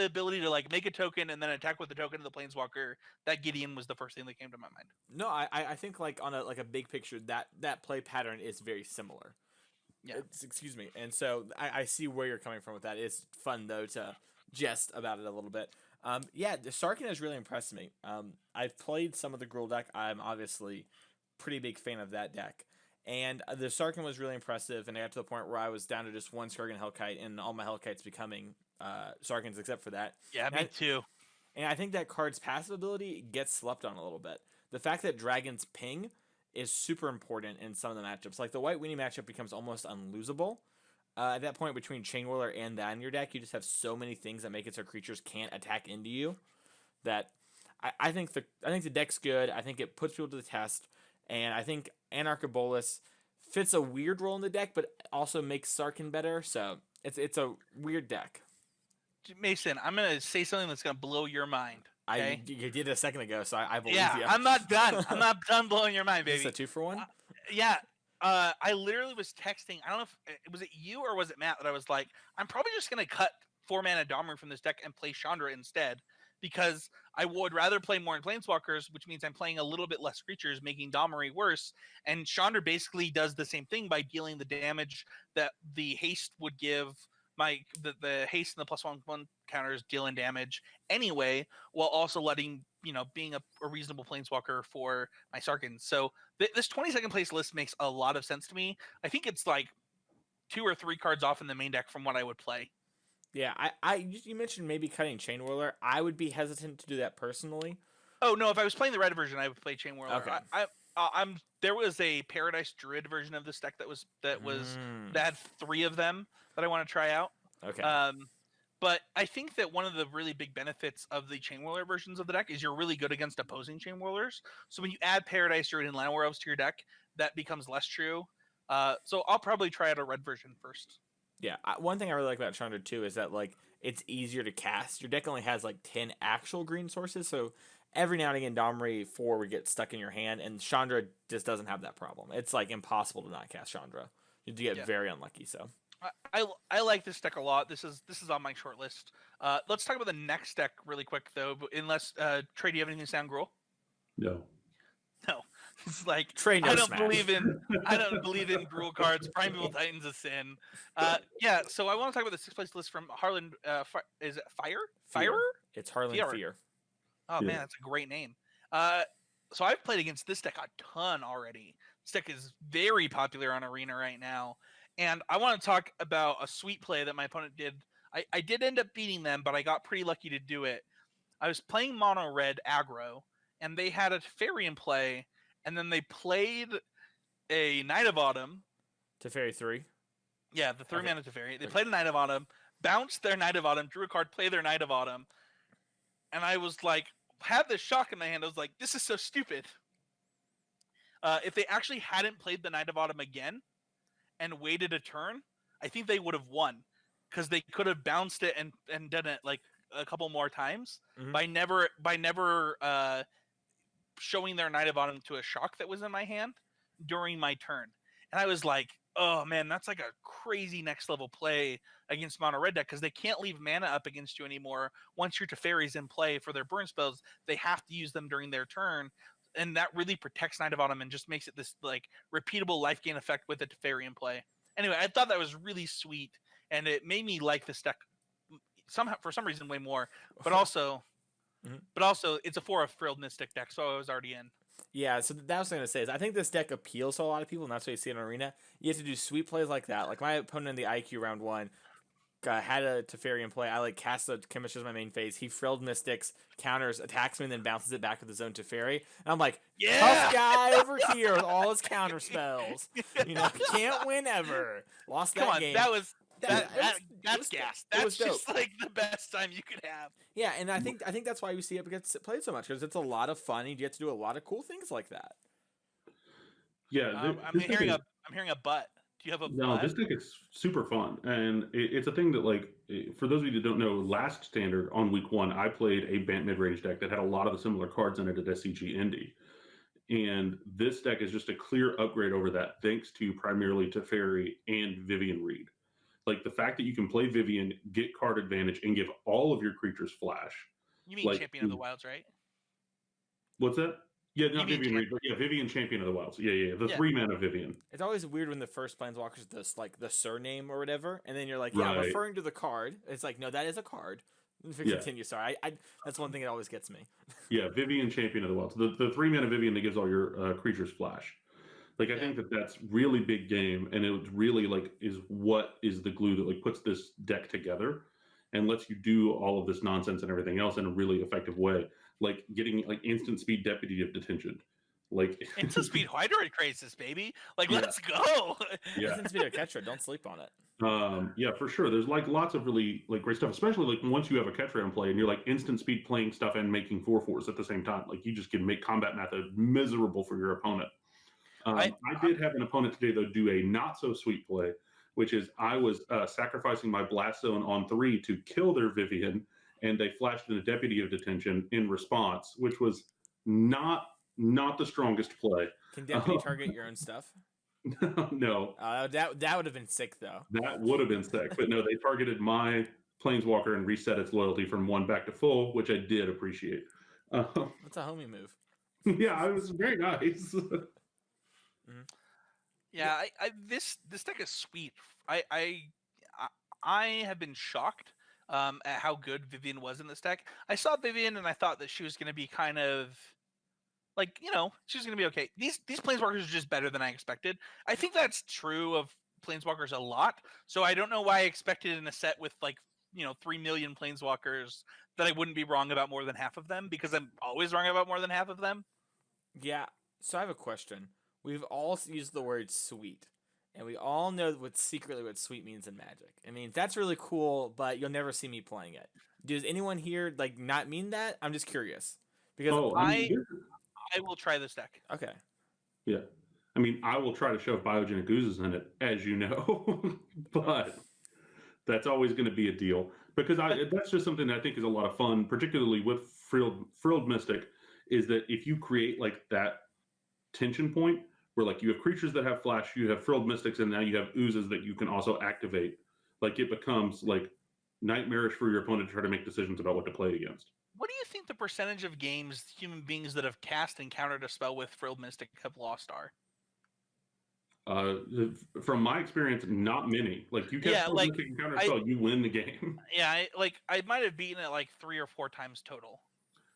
ability to like make a token and then attack with the token of the planeswalker, that Gideon was the first thing that came to my mind. No, I think like on a big picture that play pattern is very similar. Yeah. Excuse me. And so I see where you're coming from with that. It's fun though to jest about it a little bit. Yeah, the Sarkhan has really impressed me. I've played some of the Gruul deck. I'm obviously pretty big fan of that deck. And the Sarkhan was really impressive, and I got to the point where I was down to just one Sarkhan Hellkite, and all my Hellkites becoming Sarkhans except for that. Yeah, me too. And I think that card's passive ability gets slept on a little bit. The fact that Dragon's Ping is super important in some of the matchups. Like the White Weenie matchup becomes almost unlosable. At that point, between Chain Whirler and that in your deck, you just have so many things that make it so creatures can't attack into you. That I think the deck's good. I think it puts people to the test, and I think Anarchabolus fits a weird role in the deck, but also makes Sarkhan better. So it's a weird deck. Mason, I'm gonna say something that's gonna blow your mind. Okay? You did it a second ago, so I believe yeah, you. I'm not done. I'm not done blowing your mind, baby. Is this a 2-for-1? Yeah. I literally was texting. I don't know if was it you or was it Matt that I was like, I'm probably just gonna cut 4-mana Domri from this deck and play Chandra instead, because I would rather play more in Planeswalkers, which means I'm playing a little bit less creatures, making Domri worse. And Chandra basically does the same thing by dealing the damage that the haste would give. The haste and the +1/+1 counters dealing damage anyway, while also letting being a reasonable planeswalker for my Sarkhan. So this 22nd place list makes a lot of sense to me. I think it's like 2 or 3 cards off in the main deck from what I would play. Yeah, you mentioned maybe cutting Chain Whirler. I would be hesitant to do that personally. Oh no, if I was playing the red version, I would play Chain Whirler. Okay. There was a Paradise Druid version of this deck that had 3 of them that I want to try out. Okay. But I think that one of the really big benefits of the Chain Whirler versions of the deck is you're really good against opposing Chain Whirlers. So when you add Paradise Druid and Llanowar Elves to your deck, that becomes less true. So I'll probably try out a red version first. Yeah, one thing I really like about Chandra too is that like it's easier to cast. Your deck only has like 10 actual green sources, so every now and again Domri 4 would get stuck in your hand, and Chandra just doesn't have that problem. It's like impossible to not cast Chandra. You get very unlucky. So I like this deck a lot. This is on my short list. Let's talk about the next deck really quick though. Unless Trey, do you have anything to sound Gruul? No. No. It's like Trey I don't believe in Gruul cards. Primeval Titan's a sin. Yeah, so I want to talk about the 6th place list from Harlan. Is it Fire? It's Harlan Fear. Oh man, that's a great name. So I've played against this deck a ton already. This deck is very popular on Arena right now, and I want to talk about a sweet play that my opponent did. I did end up beating them, but I got pretty lucky to do it. I was playing mono red aggro, and they had a Teferi in play. And then they played a Knight of Autumn. Teferi 3? Yeah, the 3-mana Teferi. They played a Knight of Autumn, bounced their Knight of Autumn, drew a card, play their Knight of Autumn. And I was like, had this shock in my hand. I was like, this is so stupid. If they actually hadn't played the Knight of Autumn again and waited a turn, I think they would have won. Because they could have bounced it and done it like a couple more times by never showing their Knight of Autumn to a shock that was in my hand during my turn. And I was like, oh man, that's like a crazy next level play against mono red deck, because they can't leave mana up against you anymore. Once your Teferi's in play for their burn spells, they have to use them during their turn. And that really protects Knight of Autumn and just makes it this like repeatable life gain effect with the Teferi in play. Anyway, I thought that was really sweet, and it made me like this deck somehow for some reason way more. But also it's a 4 Frilled Mystic deck, so I was already in. Yeah, so that was what I was going to say. Is I think this deck appeals to a lot of people, and that's why you see it in Arena. You have to do sweet plays like that. Like my opponent in the IQ round 1 had a Teferi in play. I like cast a Chemist as my main phase. He Frilled Mystics, counters, attacks me, and then bounces it back with his own Teferi. And I'm like, tough guy over here with all his counter spells. Can't win ever. Lost that game. That was that's gas. That's just like the best time you could have. Yeah, and I think that's why we see it gets played so much, because it's a lot of fun, and you get to do a lot of cool things like that. Yeah, I'm hearing a butt. Do you have a No, this but? deck is super fun, and it's a thing that, like, for those of you that don't know, last standard on week 1, I played a Bant mid-range deck that had a lot of the similar cards in it at SCG Indy, and this deck is just a clear upgrade over that, thanks to primarily Teferi and Vivian Reed. Like, the fact that you can play Vivian, get card advantage, and give all of your creatures flash. You mean Like, Champion of the Wilds, right? what's that? Yeah, You not mean Vivian Reed, but yeah, Vivian Champion of the Wilds. Yeah, the Yeah. 3-mana Vivian. It's always weird when the first planeswalker's this like the surname or whatever, and then you're like, yeah, I'm Right. referring to the card. It's like, no, that is a card. Yeah. Continue. Sorry, I that's one thing that always gets me. Yeah, Vivian Champion of the Wilds. The 3-mana Vivian that gives all your creatures flash. Like, I Yeah. think that that's really big game, and it really, like, is what is the glue that, like, puts this deck together and lets you do all of this nonsense and everything else in a really effective way. Like, getting, like, instant speed Deputy of Detention. Like, Instant speed Hydroid Crisis, baby. Like, Yeah. let's go. Yeah. Instant speed of Ketra, don't sleep on it. Yeah, for sure. There's, like, lots of really, like, great stuff, especially, like, once you have a Ketra in play and you're, like, instant speed playing stuff and making 4/4s at the same time. Like, you just can make combat method miserable for your opponent. I did have an opponent today, though, do a not-so-sweet play, which is I was sacrificing my Blast Zone on 3 to kill their Vivian, and they flashed in a Deputy of Detention in response, which was not the strongest play. Can Deputy target your own stuff? No. That would have been sick though. That would have been sick, but no, they targeted my Planeswalker and reset its loyalty from 1 back to full, which I did appreciate. That's a homie move. Yeah, it was very nice. Yeah, this deck is sweet. I have been shocked at how good Vivian was in this deck. I saw Vivian and I thought that she was going to be kind of like, she's going to be okay. These planeswalkers are just better than I expected. I think that's true of planeswalkers a lot. So I don't know why I expected in a set with 3 million planeswalkers that I wouldn't be wrong about more than half of them, because I'm always wrong about more than half of them. Yeah. So I have a question. We've all used the word sweet, and we all know secretly what sweet means in Magic. I mean, that's really cool, but you'll never see me playing it. Does anyone here not mean that? I'm just curious because I will try this deck. Okay. Yeah. I mean, I will try to shove biogenic oozes in it, as you know, but that's always going to be a deal, because that's just something that I think is a lot of fun, particularly with Frilled Mystic, is that if you create that tension point where you have creatures that have flash, you have Frilled Mystics, and now you have oozes that you can also activate, it becomes nightmarish for your opponent to try to make decisions about what to play against. What do you think the percentage of games human beings that have cast and countered a spell with Frilled Mystic have lost are? From my experience, not many. You cast Frilled Mystic and counter a spell, you win the game. Yeah, I might have beaten it 3 or 4 times total.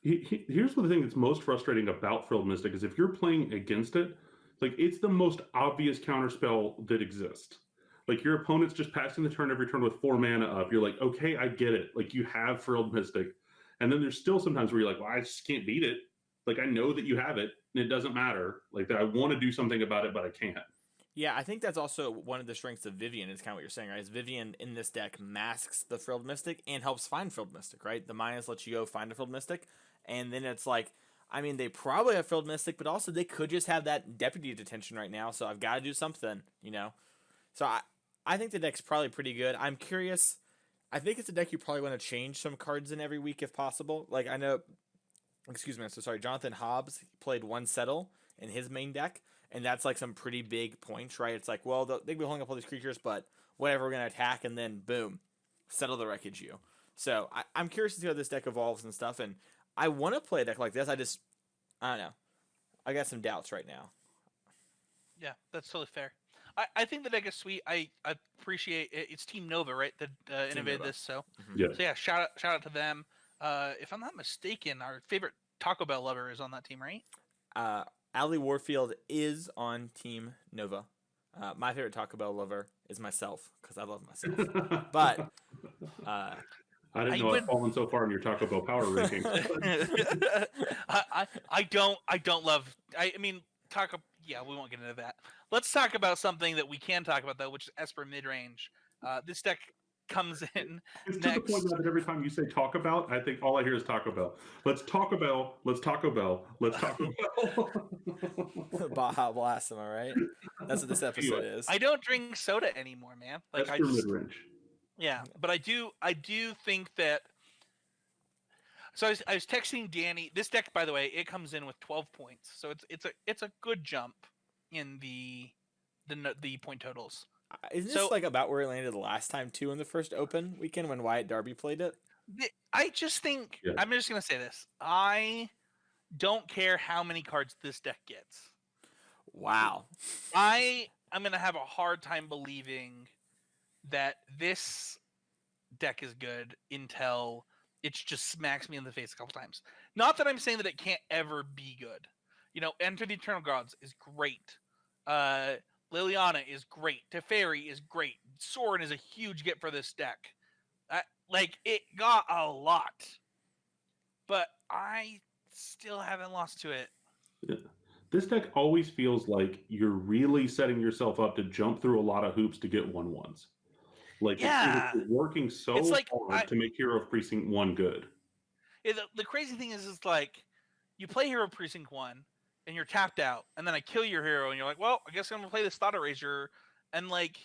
Here's the thing that's most frustrating about Frilled Mystic is if you're playing against it, it's the most obvious counterspell that exists. Your opponent's just passing the turn every turn with 4 mana up. You're like, okay, I get it. You have Frilled Mystic. And then there's still sometimes where you're like, well, I just can't beat it. I know that you have it, and it doesn't matter. I want to do something about it, but I can't. Yeah, I think that's also one of the strengths of Vivian, is kind of what you're saying, right? Is Vivian in this deck masks the Frilled Mystic and helps find Frilled Mystic, right? The minus lets you go find a Frilled Mystic, and then it's they probably have Frilled Mystic, but also they could just have that Deputy Detention right now, so I've got to do something, So I think the deck's probably pretty good. I'm curious. I think it's a deck you probably want to change some cards in every week if possible. I know, excuse me, I'm so sorry, Jonathan Hobbs played 1 Settle in his main deck, and that's some pretty big points, right? It's well, they'd be holding up all these creatures, but whatever, we're going to attack, and then boom, Settle the Wreckage you. So I'm curious to see how this deck evolves and stuff, and I want to play a deck like this. I don't know. I got some doubts right now. Yeah, that's totally fair. I think the deck is sweet. I appreciate it. It's Team Nova, right, that innovated this. So, Yeah. So yeah, shout out to them. If I'm not mistaken, our favorite Taco Bell lover is on that team, right? Allie Warfield is on Team Nova. My favorite Taco Bell lover is myself, because I love myself. But I didn't know I'd fallen so far in your Taco Bell power ranking. I don't love. I mean, Taco. Yeah, we won't get into that. Let's talk about something that we can talk about, though, which is Esper midrange. This deck comes in It's to the point next. now that every time you say Taco Bell, I think all I hear is Taco Bell. Let's Taco Bell. Let's Taco Bell. Let's Taco Bell. Baja Blast, am I right? That's what this episode Anyway, is. I don't drink soda anymore, man. Like that's I your just mid-range. yeah, but I do think that. So I was texting Danny. This deck, by the way, it comes in with 12 points, so it's a good jump in the point totals. Isn't this So like about where it landed last time too in the first Open weekend when Wyatt Darby played it? I just think Yeah. I'm just gonna say this. I don't care how many cards this deck gets. Wow. I'm gonna have a hard time believing that this deck is good until it just smacks me in the face a couple times. Not that I'm saying that it can't ever be good. You know, Enter the Eternal Gods is great. Liliana is great. Teferi is great. Sorin is a huge get for this deck. Like, it got a lot. But I still haven't lost to it. Yeah. This deck always feels like you're really setting yourself up to jump through a lot of hoops to get 1/1s. Like, Yeah. it's working so It's like, hard to make Hero of Precinct 1 good. The crazy thing is like, you play Hero Precinct 1, and you're tapped out, and then I kill your hero, and you're like, well, I guess I'm going to play this Thought Erasure. And, like,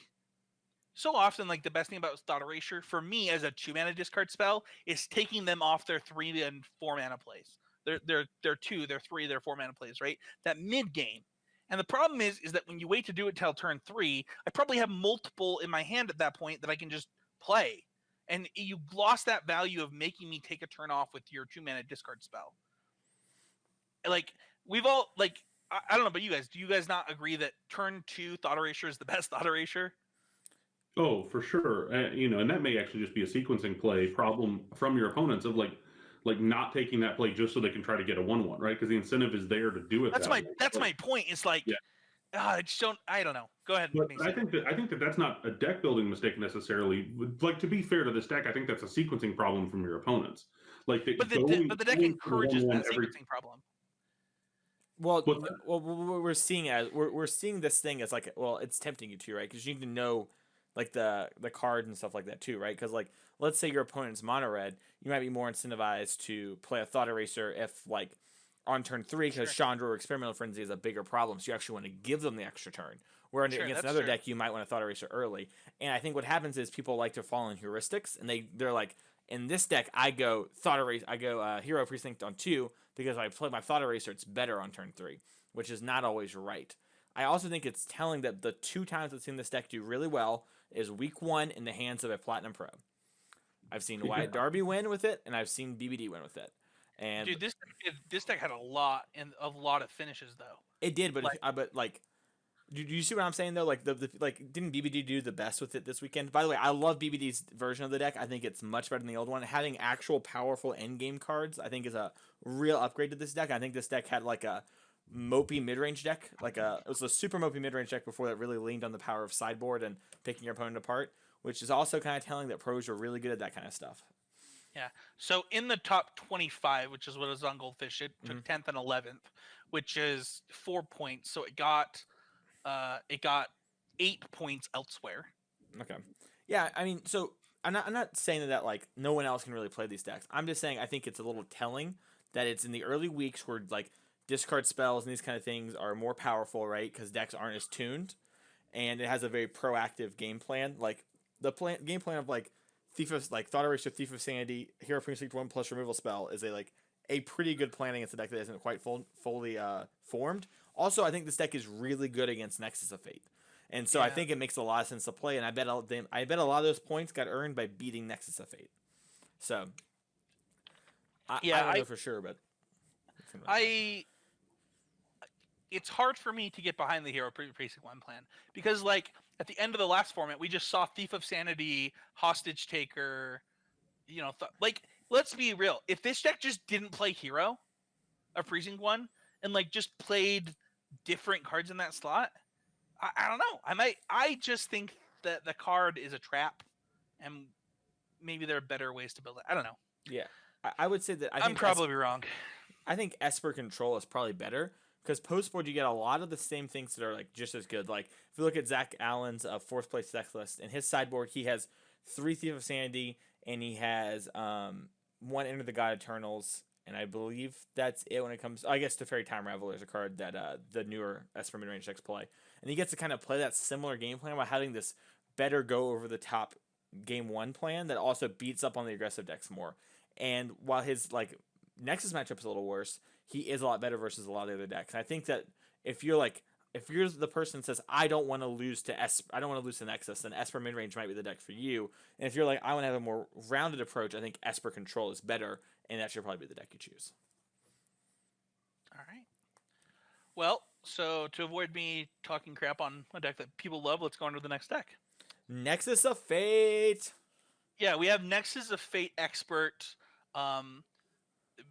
so often, like, the best thing about Thought Erasure, for me, as a 2-mana discard spell, is taking them off their 3 and 4 mana plays. They're 2, they're 3, they're 4 mana plays, right? That mid-game. And the problem is that when you wait to do it till turn 3, I probably have multiple in my hand at that point that I can just play. And you lost that value of making me take a turn off with your 2-mana discard spell. Like, we've all, like, I don't know about you guys. Do you guys not agree that turn 2 Thought Erasure is the best Thought Erasure? Oh, for sure. And that may actually just be a sequencing play problem from your opponents of like not taking that play just so they can try to get a 1/1, right? Because the incentive is there to do it. That's that way. my point. It's like, Yeah. I just don't. I don't know. Go ahead. But Mason. I think that that's not a deck building mistake necessarily. Like, to be fair to this deck, I think that's a sequencing problem from your opponents. Like, But the deck going for encourages 1/1 that sequencing problem. Well, What's that? what we're seeing as we're seeing this thing as like, well, it's tempting you to, right? Because you need to know like the card and stuff like that too, right? Because like, let's say your opponent's mono red, you might be more incentivized to play a Thought Eraser if like on turn 3, because Chandra or Experimental Frenzy is a bigger problem, so you actually want to give them the extra turn. Where against another deck, you might want to Thought Eraser early. And I think what happens is people like to fall in heuristics, and they're like, in this deck, I go Thought Eraser, I go Hero Precinct on 2 because I play my Thought Eraser, it's better on turn 3, which is not always right. I also think it's telling that the 2 times I've seen this deck do really well is week 1 in the hands of a Platinum Pro. I've seen Wyatt Darby win with it, and I've seen BBD win with it. And dude, this deck had a lot of finishes though. It did, but do you see what I'm saying though? Like didn't BBD do the best with it this weekend? By the way, I love BBD's version of the deck. I think it's much better than the old one. Having actual powerful endgame cards, I think, is a real upgrade to this deck. I think this deck had like a mopey mid-range deck, it was a super mopey mid-range deck before that really leaned on the power of sideboard and picking your opponent apart, which is also kind of telling that pros are really good at that kind of stuff. Yeah. So in the top 25, which is what is on Goldfish, it took 10th and 11th, which is 4 points. So it got 8 points elsewhere. Okay. Yeah, I mean, so I'm not saying that like no one else can really play these decks. I'm just saying I think it's a little telling that it's in the early weeks where like discard spells and these kind of things are more powerful, right? Because decks aren't as tuned, and it has a very proactive game plan. Like the game plan of like Thought Erasure, Thief of Sanity, Hero Precinct 1 plus removal spell is a pretty good plan against a deck that isn't quite fully formed. Also, I think this deck is really good against Nexus of Fate, and so I think it makes a lot of sense to play. And I bet a lot of those points got earned by beating Nexus of Fate. So I don't know for sure, but it's hard for me to get behind the Hero Precinct 1 plan because, like, at the end of the last format, we just saw Thief of Sanity, Hostage Taker, let's be real. If this deck just didn't play Hero of Precinct 1 and, like, just played different cards in that slot, I don't know. I just think that the card is a trap and maybe there are better ways to build it. I don't know. Yeah. I would say that I'm probably wrong. I think Esper Control is probably better because post-board you get a lot of the same things that are like just as good. Like if you look at Zach Allen's 4th place deck list, in his sideboard he has 3 Thief of Sanity, and he has 1 Enter the God Eternals, and I believe that's it when it comes. I guess the Fairy Time Reveler is a card that the newer Esper mid-range decks play, and he gets to kind of play that similar game plan by having this better go over the top game 1 plan that also beats up on the aggressive decks more. And while his like Nexus matchup is a little worse, he is a lot better versus a lot of the other decks. And I think that if you're the person that says I don't want to lose to I don't want to lose to Nexus, then Esper midrange might be the deck for you. And if you're like I want to have a more rounded approach, I think Esper Control is better, and that should probably be the deck you choose. All right. Well, so to avoid me talking crap on a deck that people love, let's go on to the next deck. Nexus of Fate. Yeah, we have Nexus of Fate expert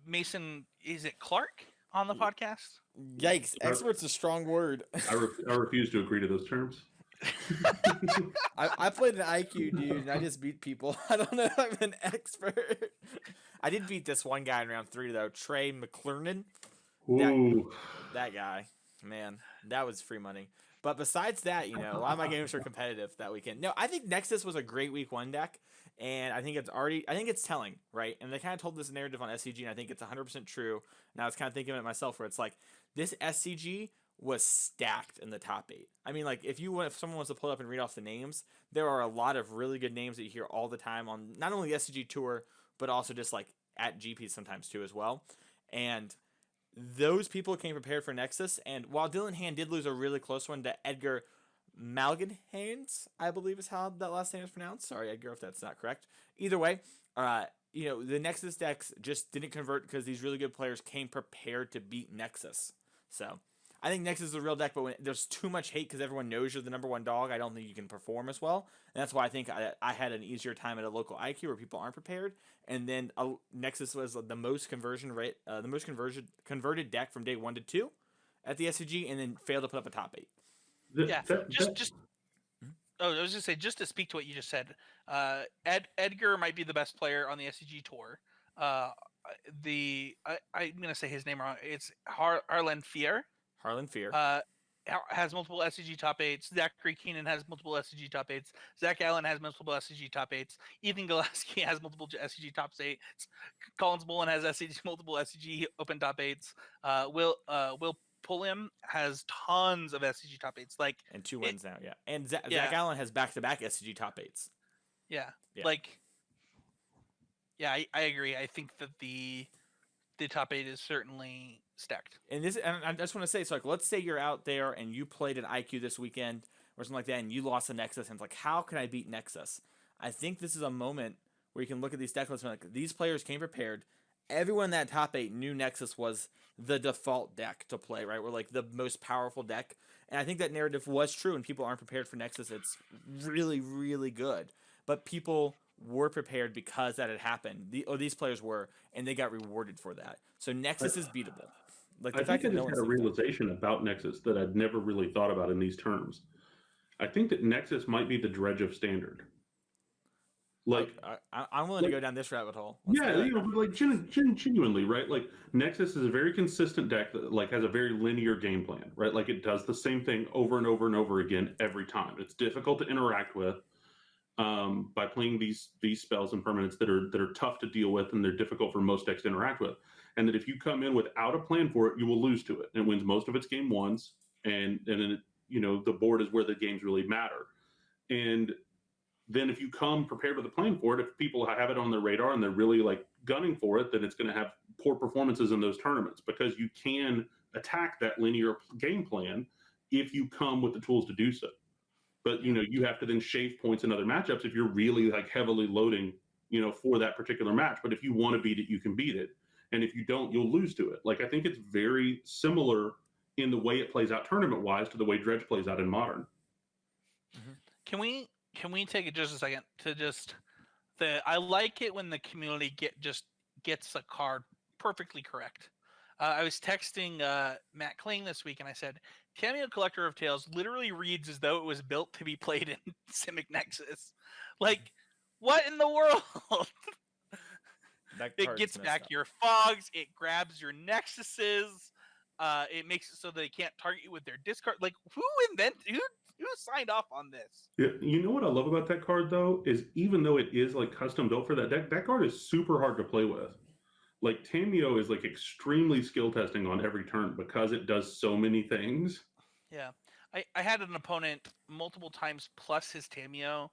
Mason. Is it Clark on the podcast? Yikes! Expert's a strong word. I refuse to agree to those terms. I played an IQ, dude, and I just beat people. I don't know if I'm an expert. I did beat this one guy in round 3, though. Trey McClurnan. Ooh. That guy. Man, that was free money. But besides that, a lot of my games were competitive that weekend. No, I think Nexus was a great week 1 deck, and I think it's telling, right? And they kind of told this narrative on SCG, and I think it's 100% true. And I was kind of thinking of it myself, where it's like, this SCG was stacked in the top 8. I mean, like, if someone wants to pull up and read off the names, there are a lot of really good names that you hear all the time on not only the SCG tour, but also just like at GP sometimes too as well. And those people came prepared for Nexus. And while Dylan Hand did lose a really close one to Edgar Malgenhains, I believe is how that last name is pronounced. Sorry, Edgar, if that's not correct. Either way, the Nexus decks just didn't convert because these really good players came prepared to beat Nexus. So I think Nexus is a real deck, but when there's too much hate because everyone knows you're the number 1 dog, I don't think you can perform as well. And that's why I think I had an easier time at a local IQ where people aren't prepared. And then Nexus was the most converted deck from day 1 to 2 at the SCG, and then failed to put up a top 8. I was just say, just to speak to what you just said, Edgar might be the best player on the SCG tour. I'm gonna say his name wrong. It's Harlan Fier. Harlan Fear. Has multiple SCG top 8s. Zachary Keenan has multiple SCG top 8s. Zach Allen has multiple SCG top 8s. Ethan Gillespie has multiple SCG top 8s. Collins Bullen has multiple SCG open top 8s. Will Pulliam has tons of SCG top 8s. And 2 wins now, yeah. And Zach Allen has back-to-back SCG top 8s. Yeah. I agree. I think that the top 8 is certainly stacked. And I just want to say, so let's say you're out there and you played an IQ this weekend or something like that, and you lost to Nexus, and it's like, how can I beat Nexus? I think this is a moment where you can look at these deck lists and like, these players came prepared. Everyone in that top 8 knew Nexus was the default deck to play, right? We're like the most powerful deck. And I think that narrative was true, and people aren't prepared for Nexus. It's really, really good. But people were prepared because that had happened. These players were, and they got rewarded for that. So Nexus is beatable. Like I think I just had a realization about Nexus that I'd never really thought about in these terms. I think that Nexus might be the Dredge of Standard. I'm willing to go down this rabbit hole. Genuinely, right? Like Nexus is a very consistent deck that has a very linear game plan, right? Like it does the same thing over and over and over again every time. It's difficult to interact with by playing these spells and permanents that are tough to deal with, and they're difficult for most decks to interact with. And that if you come in without a plan for it, you will lose to it. And it wins most of its game 1s, and then the board is where the games really matter. And then if you come prepared with a plan for it, if people have it on their radar and they're really gunning for it, then it's going to have poor performances in those tournaments, because you can attack that linear game plan if you come with the tools to do so. But you have to then shave points in other matchups if you're really heavily loading for that particular match. But if you want to beat it, you can beat it. And if you don't, you'll lose to it. I think it's very similar in the way it plays out tournament-wise to the way Dredge plays out in Modern. Mm-hmm. Can we take it just a second to I like it when the community gets a card perfectly correct. I was texting Matt Kling this week, and I said, Cameo Collector of Tales literally reads as though it was built to be played in Simic Nexus. What in the world? It gets back your fogs. It grabs your nexuses. It makes it so they can't target you with their discard. Who signed off on this? Yeah, you know what I love about that card though is even though it is like custom built for that deck, that card is super hard to play with. Like Tameo is like extremely skill testing on every turn because it does so many things. Yeah, I had an opponent multiple times plus his Tameo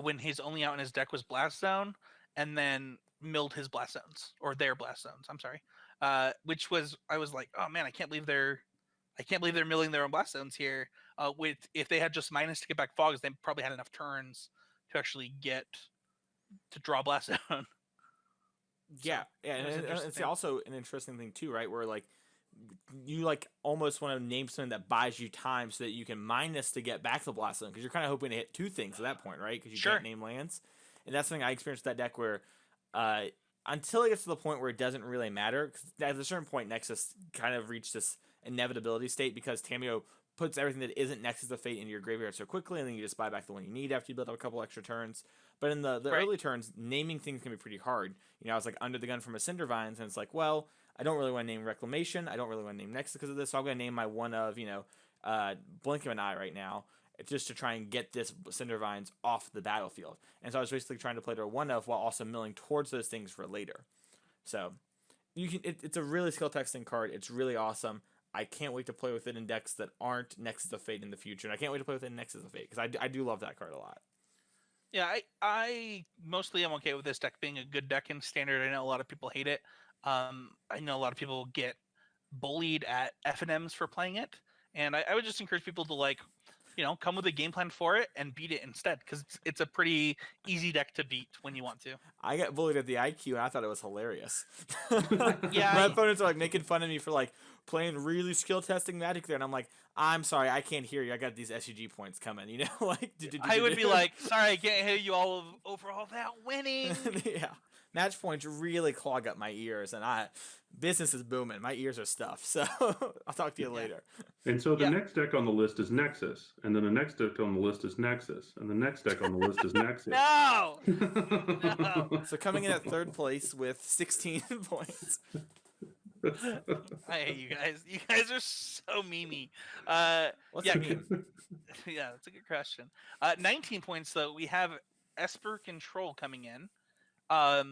when his only out in his deck was Blast Zone, and then milled his Blast Zones or their Blast Zones. I'm sorry, which was I was like, oh man, I can't believe they're milling their own Blast Zones here. With if they had just minus to get back fogs, they probably had enough turns to actually get to draw Blast Zone. Yeah, So, yeah, it was and interesting. it's also an interesting thing too, right? Where like you like almost want to name something that buys you time so that you can minus to get back to the Blast Zone because you're kind of hoping to hit two things at that point, right? Because you Sure. can't name lands, and that's something I experienced with that deck where until it gets to the point where it doesn't really matter, because at a certain point Nexus kind of reached this inevitability state because Tameo puts everything that isn't Nexus of Fate into your graveyard so quickly, and then you just buy back the one you need after you build up a couple extra turns. But in the Right. early turns, naming things can be pretty hard. You know, I was like under the gun from a Cindervines, and it's like, well, I don't really want to name Reclamation. I don't really want to name Nexus because of this, so I'm going to name my one of, blink of an eye right now, just to try and get this Cindervines off the battlefield. And so I was basically trying to play their one of while also milling towards those things for later. So you can. It's a really skill testing card. It's really awesome. I can't wait to play with it in decks that aren't Nexus of Fate in the future, and I can't wait to play with it in Nexus of Fate because I do love that card a lot. Yeah, I mostly am okay with this deck being a good deck in standard. I know a lot of people hate it. I know a lot of people get bullied at FNMs for playing it, and I would just encourage people to like, come with a game plan for it and beat it instead because it's a pretty easy deck to beat when you want to. I got bullied at the IQ, and I thought it was hilarious. Yeah, My opponents are like making fun of me for like playing really skill testing Magic there, and I'm like, I'm sorry, I can't hear you. I got these SUG points coming, like. I would be like, sorry, I can't hear you over all that winning. Yeah, match points really clog up my ears, and business is booming. My ears are stuffed, so I'll talk to you later. And so the next deck on the list is Nexus, and then the next deck on the list is Nexus, and the next deck on the list is Nexus. No! So coming in at third place with 16 points. I hate you guys. You guys are so memey. What's yeah, that mean? Yeah, that's a good question. 19 points though. We have Esper Control coming in. I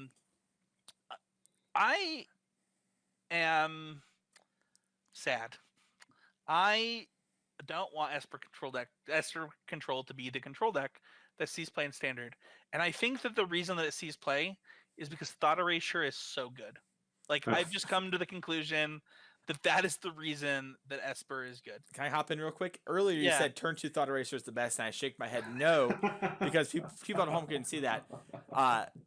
am sad. I don't want Esper Control to be the control deck that sees play in standard. And I think that the reason that it sees play is because Thought Erasure is so good. Like I've just come to the conclusion that is the reason that Esper is good. Can I hop in real quick? Earlier you said turn 2 Thought Eraser is the best, and I shake my head no, because people at home couldn't see that.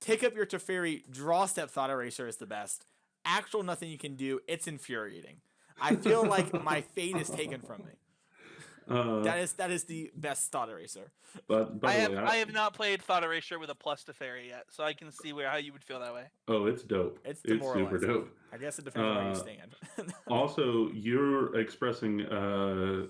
Take up your Teferi, draw step Thought Eraser is the best. Actual nothing you can do, it's infuriating. I feel like my fate is taken from me. That is the best Thought Eraser. But by the way, I have not played Thought Erasure with a plus to Fairy yet, so I can see how you would feel that way. Oh, it's dope. It's super dope. I guess it depends on where you stand. Also, you're expressing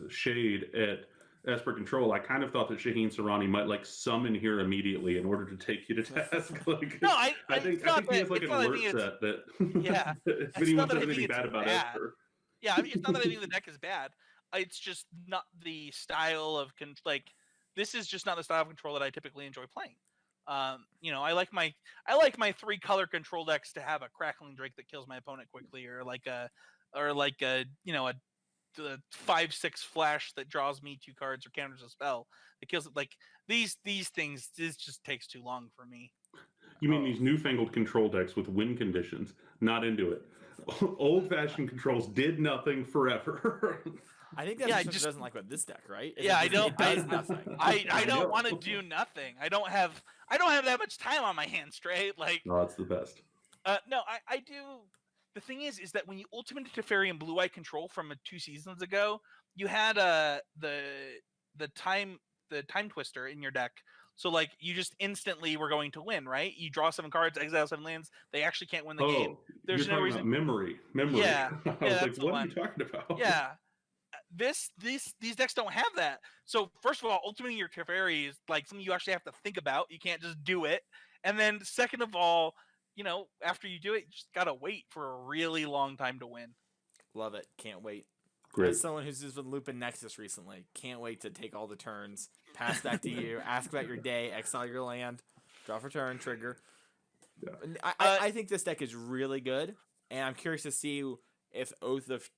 shade at Esper Control. I kind of thought that Shaheen Sarani might like summon here immediately in order to take you to task. Like, No, I think he has like an alert set that Yeah. if anyone says anything bad about Esper. Yeah, I mean, it's not that I think the deck is bad. It's just not the style of this is just not the style of control that I typically enjoy playing. I like my 3-color control decks to have a Crackling Drake that kills my opponent quickly, or a 5/6 flash that draws me 2 cards or counters a spell that kills it. Like these things, this just takes too long for me. You mean these newfangled control decks with win conditions? Not into it. Old-fashioned controls did nothing forever. I think that's what doesn't like about this deck, right? I don't. It does nothing. I don't want to do nothing. I don't have that much time on my hands, Trey. Like, oh, it's the best. No, I do. The thing is that when you ultimated Teferi and Blue Eye Control from 2 seasons ago, you had the time twister in your deck. So like you just instantly were going to win, right? You draw 7 cards, exile 7 lands. They actually can't win the game. There's no reason. Memory. Yeah, I was like, what are you talking about? Yeah. These decks don't have that. So first of all, ultimating your Teferi is like something you actually have to think about. You can't just do it. And then second of all, after you do it, you just gotta wait for a really long time to win. Love it. Can't wait. Great. As someone who's just been looping Nexus recently, can't wait to take all the turns, pass back to you, ask about your day, exile your land, draw for turn, trigger. Yeah. I think this deck is really good, and I'm curious to see if Oath of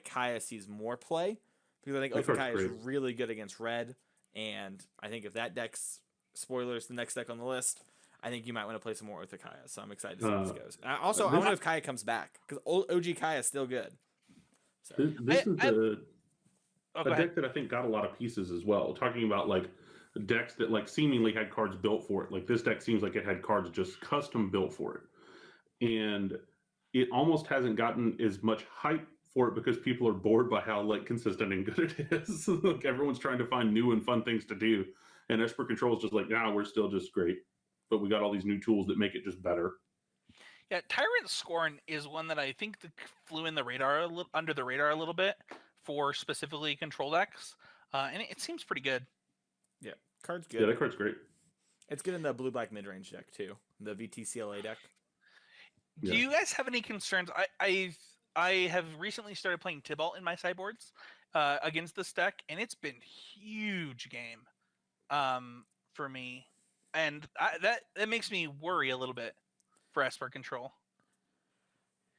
Kaya sees more play, because I think That Oath of card's Kaya is great. really good against red, and I think if that deck's, spoilers, the next deck on the list, I think you might want to play some more Oath of Kaya, so I'm excited to see where this goes. And I this- wonder if Kaya comes back, because OG Kaya is still good. So. This is Oh, a go ahead. deck that I think got a lot of pieces as well. Talking about like decks that like seemingly had cards built for it. Like this deck seems like it had cards just custom built for it, and it almost hasn't gotten as much hype for it because people are bored by how like consistent and good it is. Like everyone's trying to find new and fun things to do, and Esper Control is just like, nah, we're still just great, but we got all these new tools that make it just better. Yeah, Tyrant Scorn is one that I think flew in the radar under the radar a little bit for specifically control decks, and it seems pretty good. Yeah, card's Yeah, good. that card's great. It's good in the blue-black mid-range deck, too. The VTCLA deck. Do Yeah. you guys have any concerns? I have recently started playing Tibalt in my sideboards against this deck, and it's been huge game for me, and that makes me worry a little bit for Esper Control.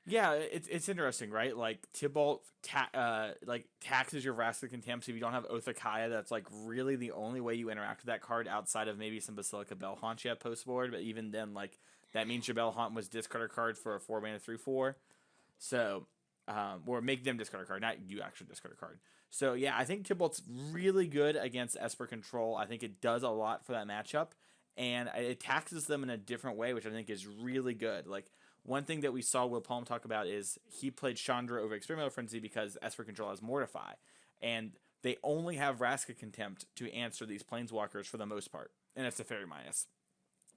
Yeah, it's interesting, right? Like Tibalt taxes your Vraska Contempt, so if you don't have Oath of Kaya, that's like really the only way you interact with that card outside of maybe some Basilica Bellhaunt you have post board, but even then, like that means your Bellhaunt was discard a card for a 4-mana 3/4. So or make them discard a card, not you actually discard a card. So yeah, I think Tibalt's really good against Esper Control. I think it does a lot for that matchup, and it taxes them in a different way, which I think is really good. Like one thing that we saw Will Palm talk about is he played Chandra over Experimental Frenzy because Esper Control has Mortify, and they only have Vraska Contempt to answer these Planeswalkers for the most part, and it's a Fairy Minus.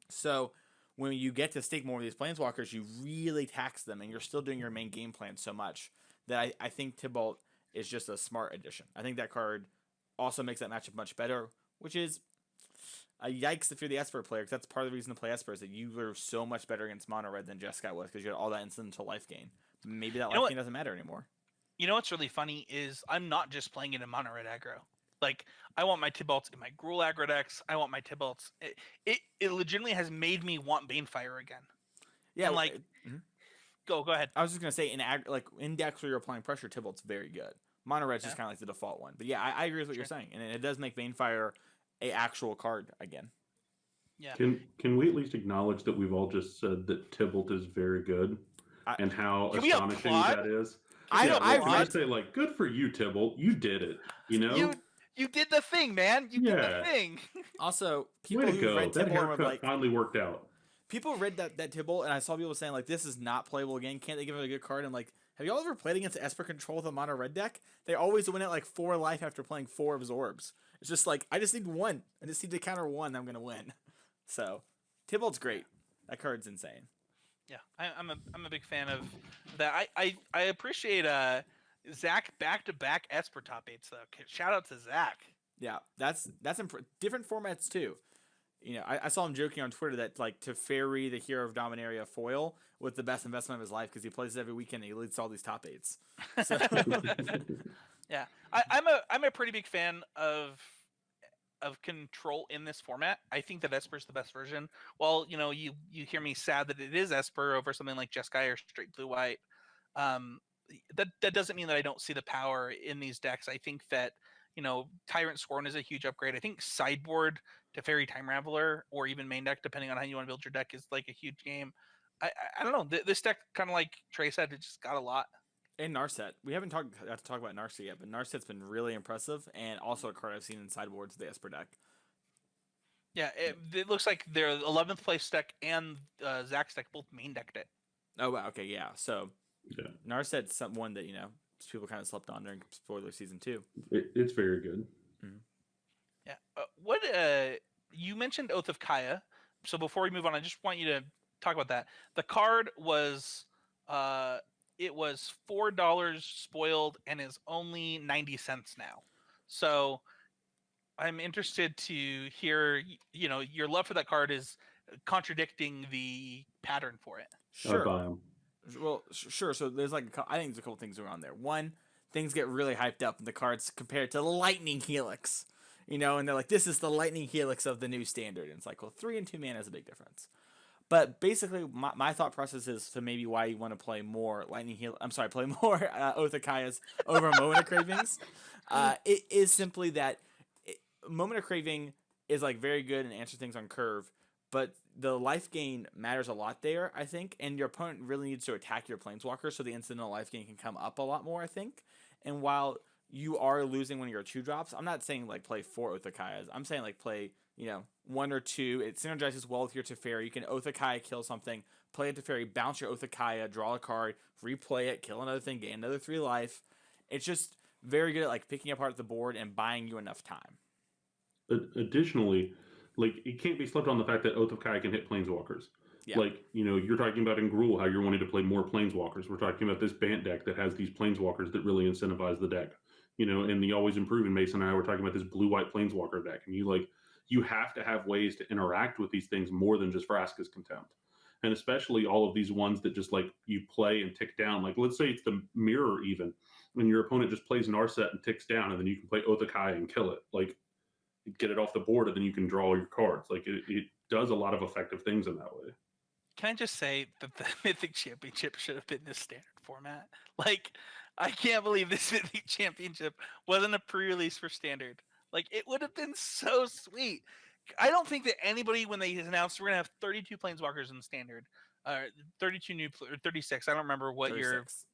So when you get to stake more of these Planeswalkers, you really tax them, and you're still doing your main game plan so much that I think Tibalt is just a smart addition. I think that card also makes that matchup much better, which is a yikes if you're the Esper player, because that's part of the reason to play Esper is that you were so much better against Mono Red than Jeskai was, because you had all that incidental life gain. Maybe that life gain doesn't matter anymore. You know what's really funny is I'm not just playing it in Mono Red aggro. Like, I want my Tibalts in my Gruul aggro decks. I want my Tibalts. It legitimately has made me want Banefire again. Yeah, and like, go ahead. I was just gonna say in decks where you're applying pressure, Tibalt's very good. Mono Red's just kind of like the default one. But yeah, I agree with what you're saying, and it does make Banefire a actual card again. Yeah. Can we at least acknowledge that we've all just said that Tibalt is very good and how astonishing that is? I say like, good for you, Tibalt. You did it. You know. You did the thing, man. You did the thing. Also, people way to who go. read That Tibalt haircut were like, finally worked out. People read that Tibalt, and I saw people saying like, "This is not playable again. Can't they give it a good card?" I'm like, have y'all ever played against Esper Control with a Mono Red deck? They always win at like 4 life after playing 4 absorbs. It's just like I just need 1. I just need to counter 1. I'm gonna win. So, Tibalt's great. That card's insane. Yeah, I'm a big fan of that. I appreciate Zach back-to-back Esper top 8s though. Shout out to Zach. Yeah, that's different formats too. You know, I saw him joking on Twitter that like to ferry the Hero of Dominaria foil was the best investment of his life because he plays it every weekend and he leads all these top 8s. So. Yeah, I'm a pretty big fan of control in this format. I think that Esper's the best version. Well, you know, you hear me sad that it is Esper over something like Jeskai or straight blue white. That doesn't mean that I don't see the power in these decks. I think that, you know, Tyrant Scorn is a huge upgrade. I think sideboard to Fairy Time Raveler or even main deck, depending on how you want to build your deck, is like a huge game. I don't know. This deck, kind of like Trey said, it just got a lot. And Narset. We haven't got to talk about Narset yet, but Narset's been really impressive and also a card I've seen in sideboards of the Esper deck. Yeah, it looks like their 11th place deck and Zach's deck both main decked it. Oh, wow. Okay, yeah. So, Narset's one that, you know, people kind of slept on during spoiler season 2. It's very good. Mm-hmm. Yeah. You mentioned Oath of Kaya. So before we move on, I just want you to talk about that. The card was it was $4 spoiled and is only 90 cents now. So I'm interested to hear, you know, your love for that card is contradicting the pattern for it. Sure. I'll buy 'em. Well, sure. So there's like I think there's a couple things going on there. One, things get really hyped up, and the cards compared to the Lightning Helix. And they're like, this is the Lightning Helix of the new standard. And it's like, well, 3 and 2 mana is a big difference. But basically, my thought process is to maybe why you want to play more play more Othakayas over Moment of Cravings. It is simply that Moment of Craving is like very good and answer things on curve, but the life gain matters a lot there, I think, and your opponent really needs to attack your Planeswalker so the incidental life gain can come up a lot more, I think. And while you are losing one of your 2-drops, I'm not saying like play 4 Othakayas. I'm saying like play 1 or 2. It synergizes well with your Teferi. You can Othakaya kill something, play a Teferi, bounce your Othakaya, draw a card, replay it, kill another thing, gain another 3 life. It's just very good at like picking apart the board and buying you enough time. Additionally, like it can't be slept on the fact that Oath of Kai can hit Planeswalkers. Yeah. Like, you're talking about in Gruul how you're wanting to play more Planeswalkers. We're talking about this Bant deck that has these Planeswalkers that really incentivize the deck. And the Always Improving Mason and I were talking about this blue-white Planeswalker deck. And you have to have ways to interact with these things more than just Vraska's Contempt. And especially all of these ones that just like you play and tick down. Like let's say it's the Mirror even, and your opponent just plays Narset and ticks down, and then you can play Oath of Kai and kill it. Like get it off the board, and then you can draw your cards. Like it does a lot of effective things in that way. Can I just say that the Mythic Championship should have been the standard format? Like, I can't believe this Mythic Championship wasn't a pre-release for standard. Like, it would have been so sweet. I don't think that anybody, when they announced we're going to have 32 Planeswalkers in standard, 32 new, or 36, I don't remember what 36.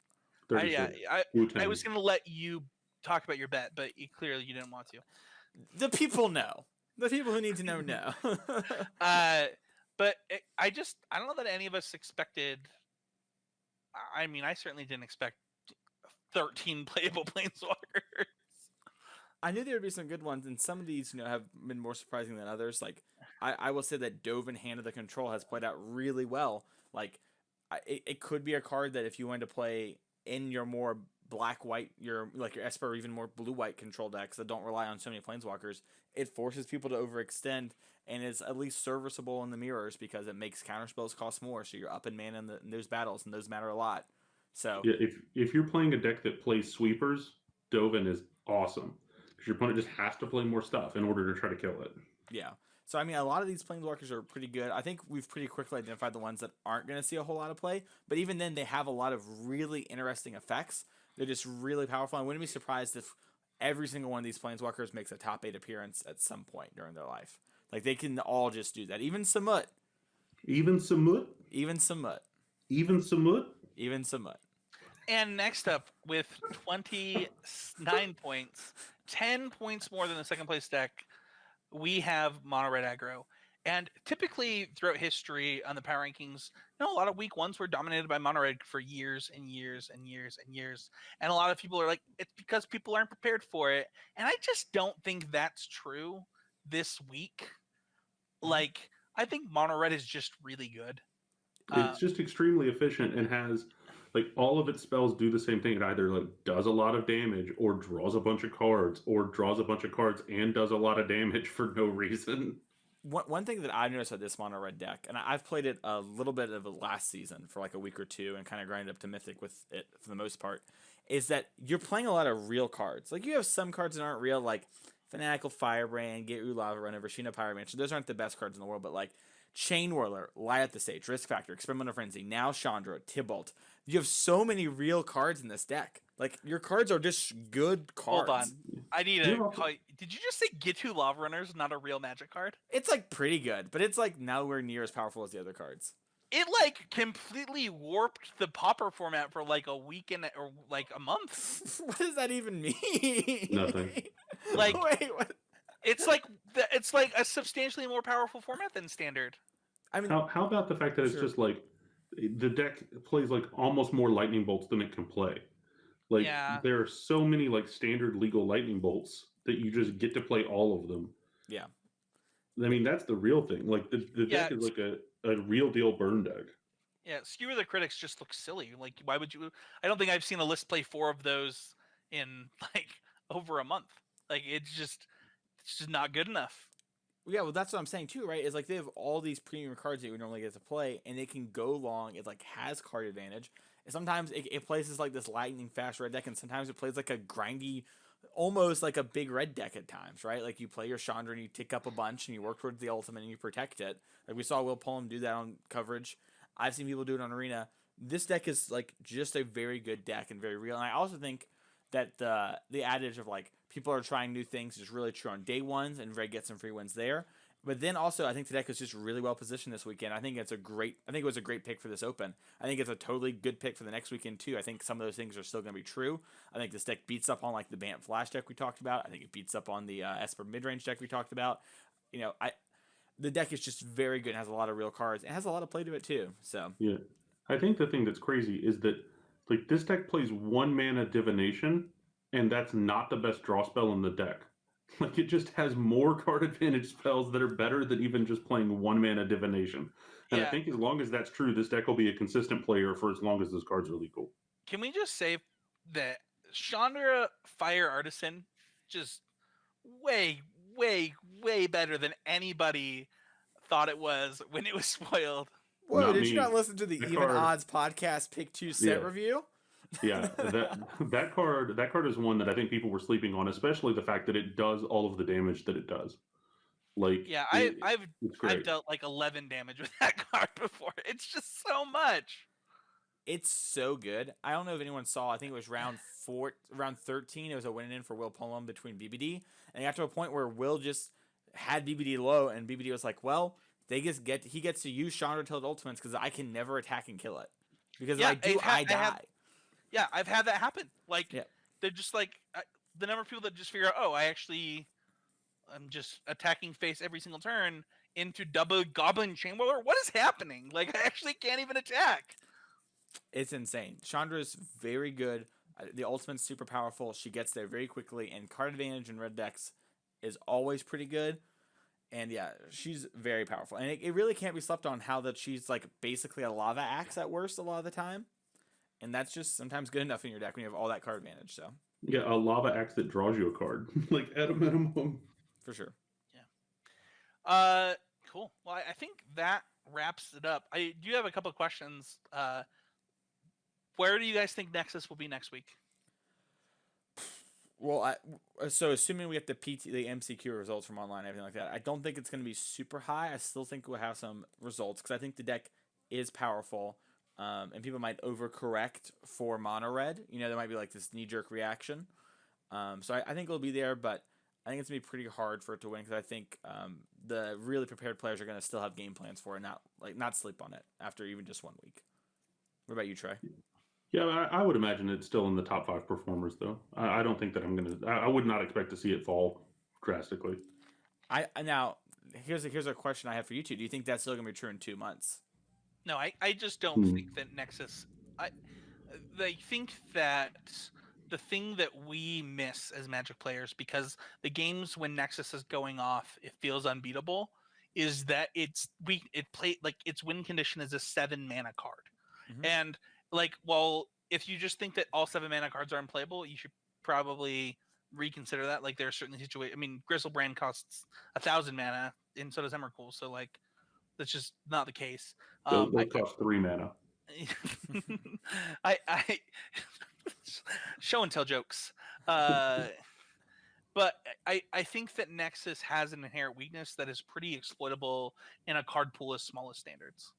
I was going to let you talk about your bet, but clearly you didn't want to. The people know. The people who need to know. But I don't know that any of us expected. I mean, I certainly didn't expect 13 playable Planeswalkers. I knew there would be some good ones, and some of these, have been more surprising than others. Like, I will say that Dove in Hand of the Control has played out really well. Like, it could be a card that if you wanted to play in your more black-white, your Esper or even more blue-white control decks that don't rely on so many Planeswalkers, it forces people to overextend, and it's at least serviceable in the mirrors because it makes counterspells cost more, so you're up in mana in those battles, and those matter a lot. So yeah, if you're playing a deck that plays sweepers, Dovin is awesome because your opponent just has to play more stuff in order to try to kill it. Yeah. So, I mean, a lot of these Planeswalkers are pretty good. I think we've pretty quickly identified the ones that aren't going to see a whole lot of play, but even then, they have a lot of really interesting effects. They're just really powerful. I wouldn't be surprised if every single one of these Planeswalkers makes a top 8 appearance at some point during their life. Like, they can all just do that. Even Samut. Even Samut? Even Samut. Even Samut? Even Samut. And next up, with 29 points, 10 points more than the second place deck, we have Mono Red Aggro. And typically throughout history on the power rankings, a lot of week ones were dominated by Mono Red for years and years and years and years. And a lot of people are like, it's because people aren't prepared for it. And I just don't think that's true this week. Like, I think Mono Red is just really good. It's just extremely efficient and has, like, all of its spells do the same thing. It either, like, does a lot of damage or draws a bunch of cards or draws a bunch of cards and does a lot of damage for no reason. One thing that I noticed about this Mono Red deck, and I've played it a little bit of it last season for like a week or two and kind of grinded up to Mythic with it for the most part, is that you're playing a lot of real cards. Like, you have some cards that aren't real, like Fanatical Firebrand, Get Lava Runner, Vashina Pyro Mansion. Those aren't the best cards in the world, but like Chain Whirler, Light Up the Stage, Risk Factor, Experimental Frenzy, now Chandra, Tybalt. You have so many real cards in this deck. Like, your cards are just good cards. Hold on. I need to call you. Did you just say Gitu Lava Runner is not a real Magic card? It's like pretty good, but it's like nowhere near as powerful as the other cards. It like completely warped the Pauper format for like a week or like a month. What does that even mean? Nothing. Like, wait, what? It's like a substantially more powerful format than Standard. I mean, how about the fact that it's just like the deck plays like almost more lightning bolts than it can play. Like, there are so many like standard legal lightning bolts that you just get to play all of them. Yeah. I mean, that's the real thing. Like, the deck is like a real deal burn deck. Yeah, Skewer the Critics just looks silly. Like, why would you? I don't think I've seen a list play 4 of those in like over a month. Like, it's just not good enough. Yeah, well, that's what I'm saying too, right? Is like they have all these premium cards that you would normally get to play, and they can go long. It like has card advantage. sometimes it plays as like this lightning fast red deck, and sometimes it plays like a grindy, almost like a big red deck at times, right? Like you play your Chandra and you tick up a bunch and you work towards the ultimate and you protect it. Like we saw Will Pullum do that on coverage. I've seen people do it on Arena. This deck is like just a very good deck and very real. And I also think that the adage of like people are trying new things is really true on day ones, and Red gets some free wins there. But then also, I think the deck is just really well positioned this weekend. I think it was a great pick for this Open. I think it's a totally good pick for the next weekend too. I think some of those things are still going to be true. I think this deck beats up on like the Bant Flash deck we talked about. I think it beats up on the Esper midrange deck we talked about. The deck is just very good. It has a lot of real cards. It has a lot of play to it too. So Yeah. I think the thing that's crazy is that like this deck plays 1 mana divination, and that's not the best draw spell in the deck. Like it just has more card advantage spells that are better than even just playing 1 mana divination. And I Yeah. think as long as that's true, this deck will be a consistent player for as long as those cards are legal. Can we just say that Chandra Fire Artisan just way, way, way better than anybody thought it was when it was spoiled. whoa, Not did me. you not listen to the That Even card- Odds podcast pick 2 set Yeah. review? Yeah, that card is one that I think people were sleeping on, especially the fact that it does all of the damage that it does. Like, Yeah, it's I've great. dealt like 11 damage with that card before. It's just so much. It's so good. I don't know if anyone saw. I think it was round 13. It was a win-in for Will Pullum between BBD, and it got to a point where Will just had BBD low, and BBD was like, "Well, he gets to use Chandra till it ultimates because I can never attack and kill it because if I do, I die." Yeah, I've had that happen. Like, Yeah. they're just like the number of people that just figure out, oh, I'm just attacking face every single turn into double Goblin Chamberlain. What is happening? Like, I actually can't even attack. It's insane. Chandra is very good. The ultimate's super powerful. She gets there very quickly, and card advantage in red decks is always pretty good. And yeah, she's very powerful. And it really can't be slept on how that she's like basically a lava axe at worst a lot of the time. And that's just sometimes good enough in your deck when you have all that card advantage. So Yeah, a lava axe that draws you a card, like at a minimum. for sure. Cool. Well, I think that wraps it up. I do have a couple of questions. Where do you guys think Nexus will be next week? Well, so assuming we get the MCQ results from online and everything like that, I don't think it's going to be super high. I still think we'll have some results because I think the deck is powerful, and people might overcorrect for mono red. You know, there might be like this knee-jerk reaction. So I think it'll be there, but I think it's going to be pretty hard for it to win because I think the really prepared players are going to still have game plans for it, not sleep on it after even just 1 week. What about you, Trey? Yeah, I would imagine it's still in the top 5 performers, though. I don't think that I would not expect to see it fall drastically. Now here's a question I have for you two. Do you think that's still going to be true in 2 months? No, I just don't think that Nexus. I think that the thing that we miss as Magic players, because the games when Nexus is going off, it feels unbeatable, is that its win condition is a 7 mana card, and like, well, if you just think that all 7 mana cards are unplayable, you should probably reconsider that. Like, there are certainly situations. I mean, Grizzlebrand costs 1,000 mana, and so does Emrakul. So, like, that's just not the case. Those cost 3 mana. I show and tell jokes. But I think that Nexus has an inherent weakness that is pretty exploitable in a card pool as small as standards.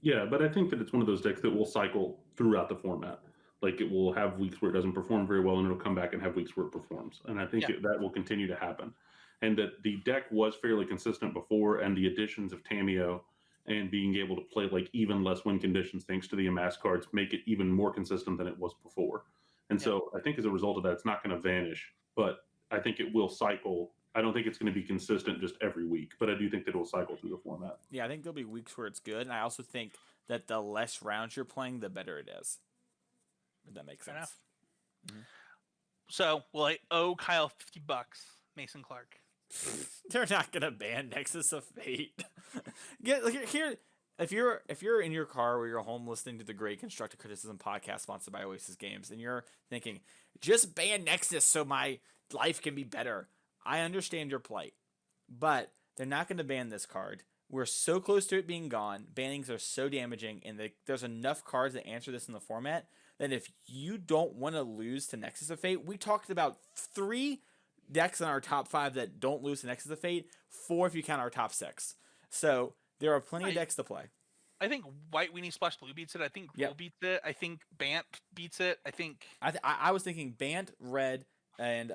Yeah, but I think that it's one of those decks that will cycle throughout the format. Like, it will have weeks where it doesn't perform very well, and it'll come back and have weeks where it performs. And I think that will continue to happen. And that the deck was fairly consistent before, and the additions of Tameo and being able to play like even less win conditions thanks to the amass cards make it even more consistent than it was before. And so I think as a result of that, it's not going to vanish, but I think it will cycle. I don't think it's going to be consistent just every week, but I do think that it will cycle through the format. Yeah, I think there'll be weeks where it's good, and I also think that the less rounds you're playing, the better it is. If that makes sense. So, will I owe Kyle $50, Mason Clark? They're not gonna ban Nexus of Fate. Here, if you're in your car or you're home listening to the great Constructed Criticism podcast sponsored by Oasis Games, and you're thinking, just ban Nexus so my life can be better. I understand your plight, but they're not going to ban this card. we're so close to it being gone. Bannings are so damaging, and there's enough cards that answer this in the format that if you don't want to lose to Nexus of Fate, we talked about 3 decks in our top 5 that don't lose to Nexus of Fate, 4 if you count our top 6. So there are plenty of decks to play. I think White Weenie Splash Blue beats it. I think Gruul beats it. I think Bant beats it. I think I was thinking Bant, Red, and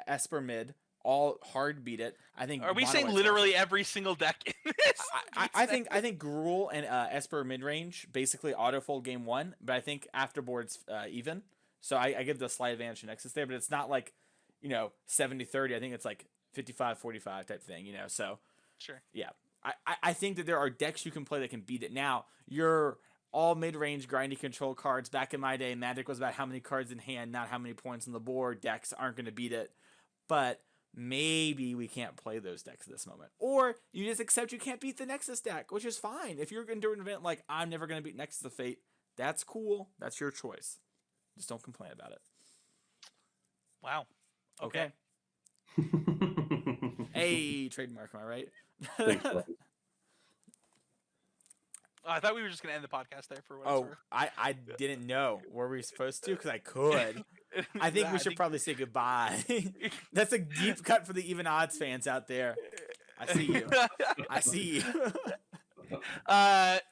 Esper mid all hard beat it. I think. Are we saying literally every single deck in this? I think Gruul and Esper mid range basically autofold game 1, but I think afterboard's even. So I give the slight advantage to Nexus there, but it's not like 70-30. I think it's like 55-45 type thing. So sure. Yeah. I think that there are decks you can play that can beat it. Now, your all mid-range grindy control cards, back in my day, Magic was about how many cards in hand, not how many points on the board. Decks aren't going to beat it. But maybe we can't play those decks at this moment. Or you just accept you can't beat the Nexus deck, which is fine. If you're going to do an event like, I'm never going to beat Nexus of Fate, that's cool. That's your choice. Just don't complain about it. Wow. Okay. Hey, trademark, am I right? Thanks, buddy. I thought we were just going to end the podcast there for what it's worth. I didn't know. Were we supposed to? Because I could. I think we should probably say goodbye. That's a deep cut for the even odds fans out there. I see you. I see you.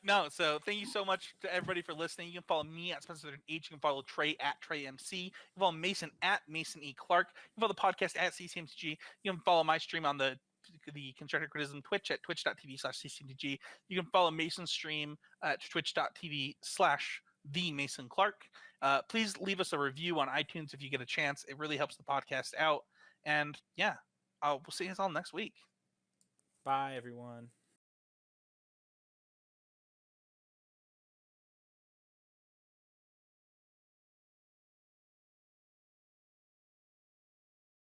No, so thank you so much to everybody for listening. You can follow me at Spencer H. You can follow Trey at TreyMC. You can follow Mason at Mason E. Clark. You can follow the podcast at CCMTG. You can follow my stream on the Constructed Criticisim Twitch at twitch.tv/ccmtg. You can follow Mason's stream at twitch.tv/the Mason Clark. Please leave us a review on iTunes if you get a chance. It really helps the podcast out. And yeah, we'll see you all next week. Bye, everyone.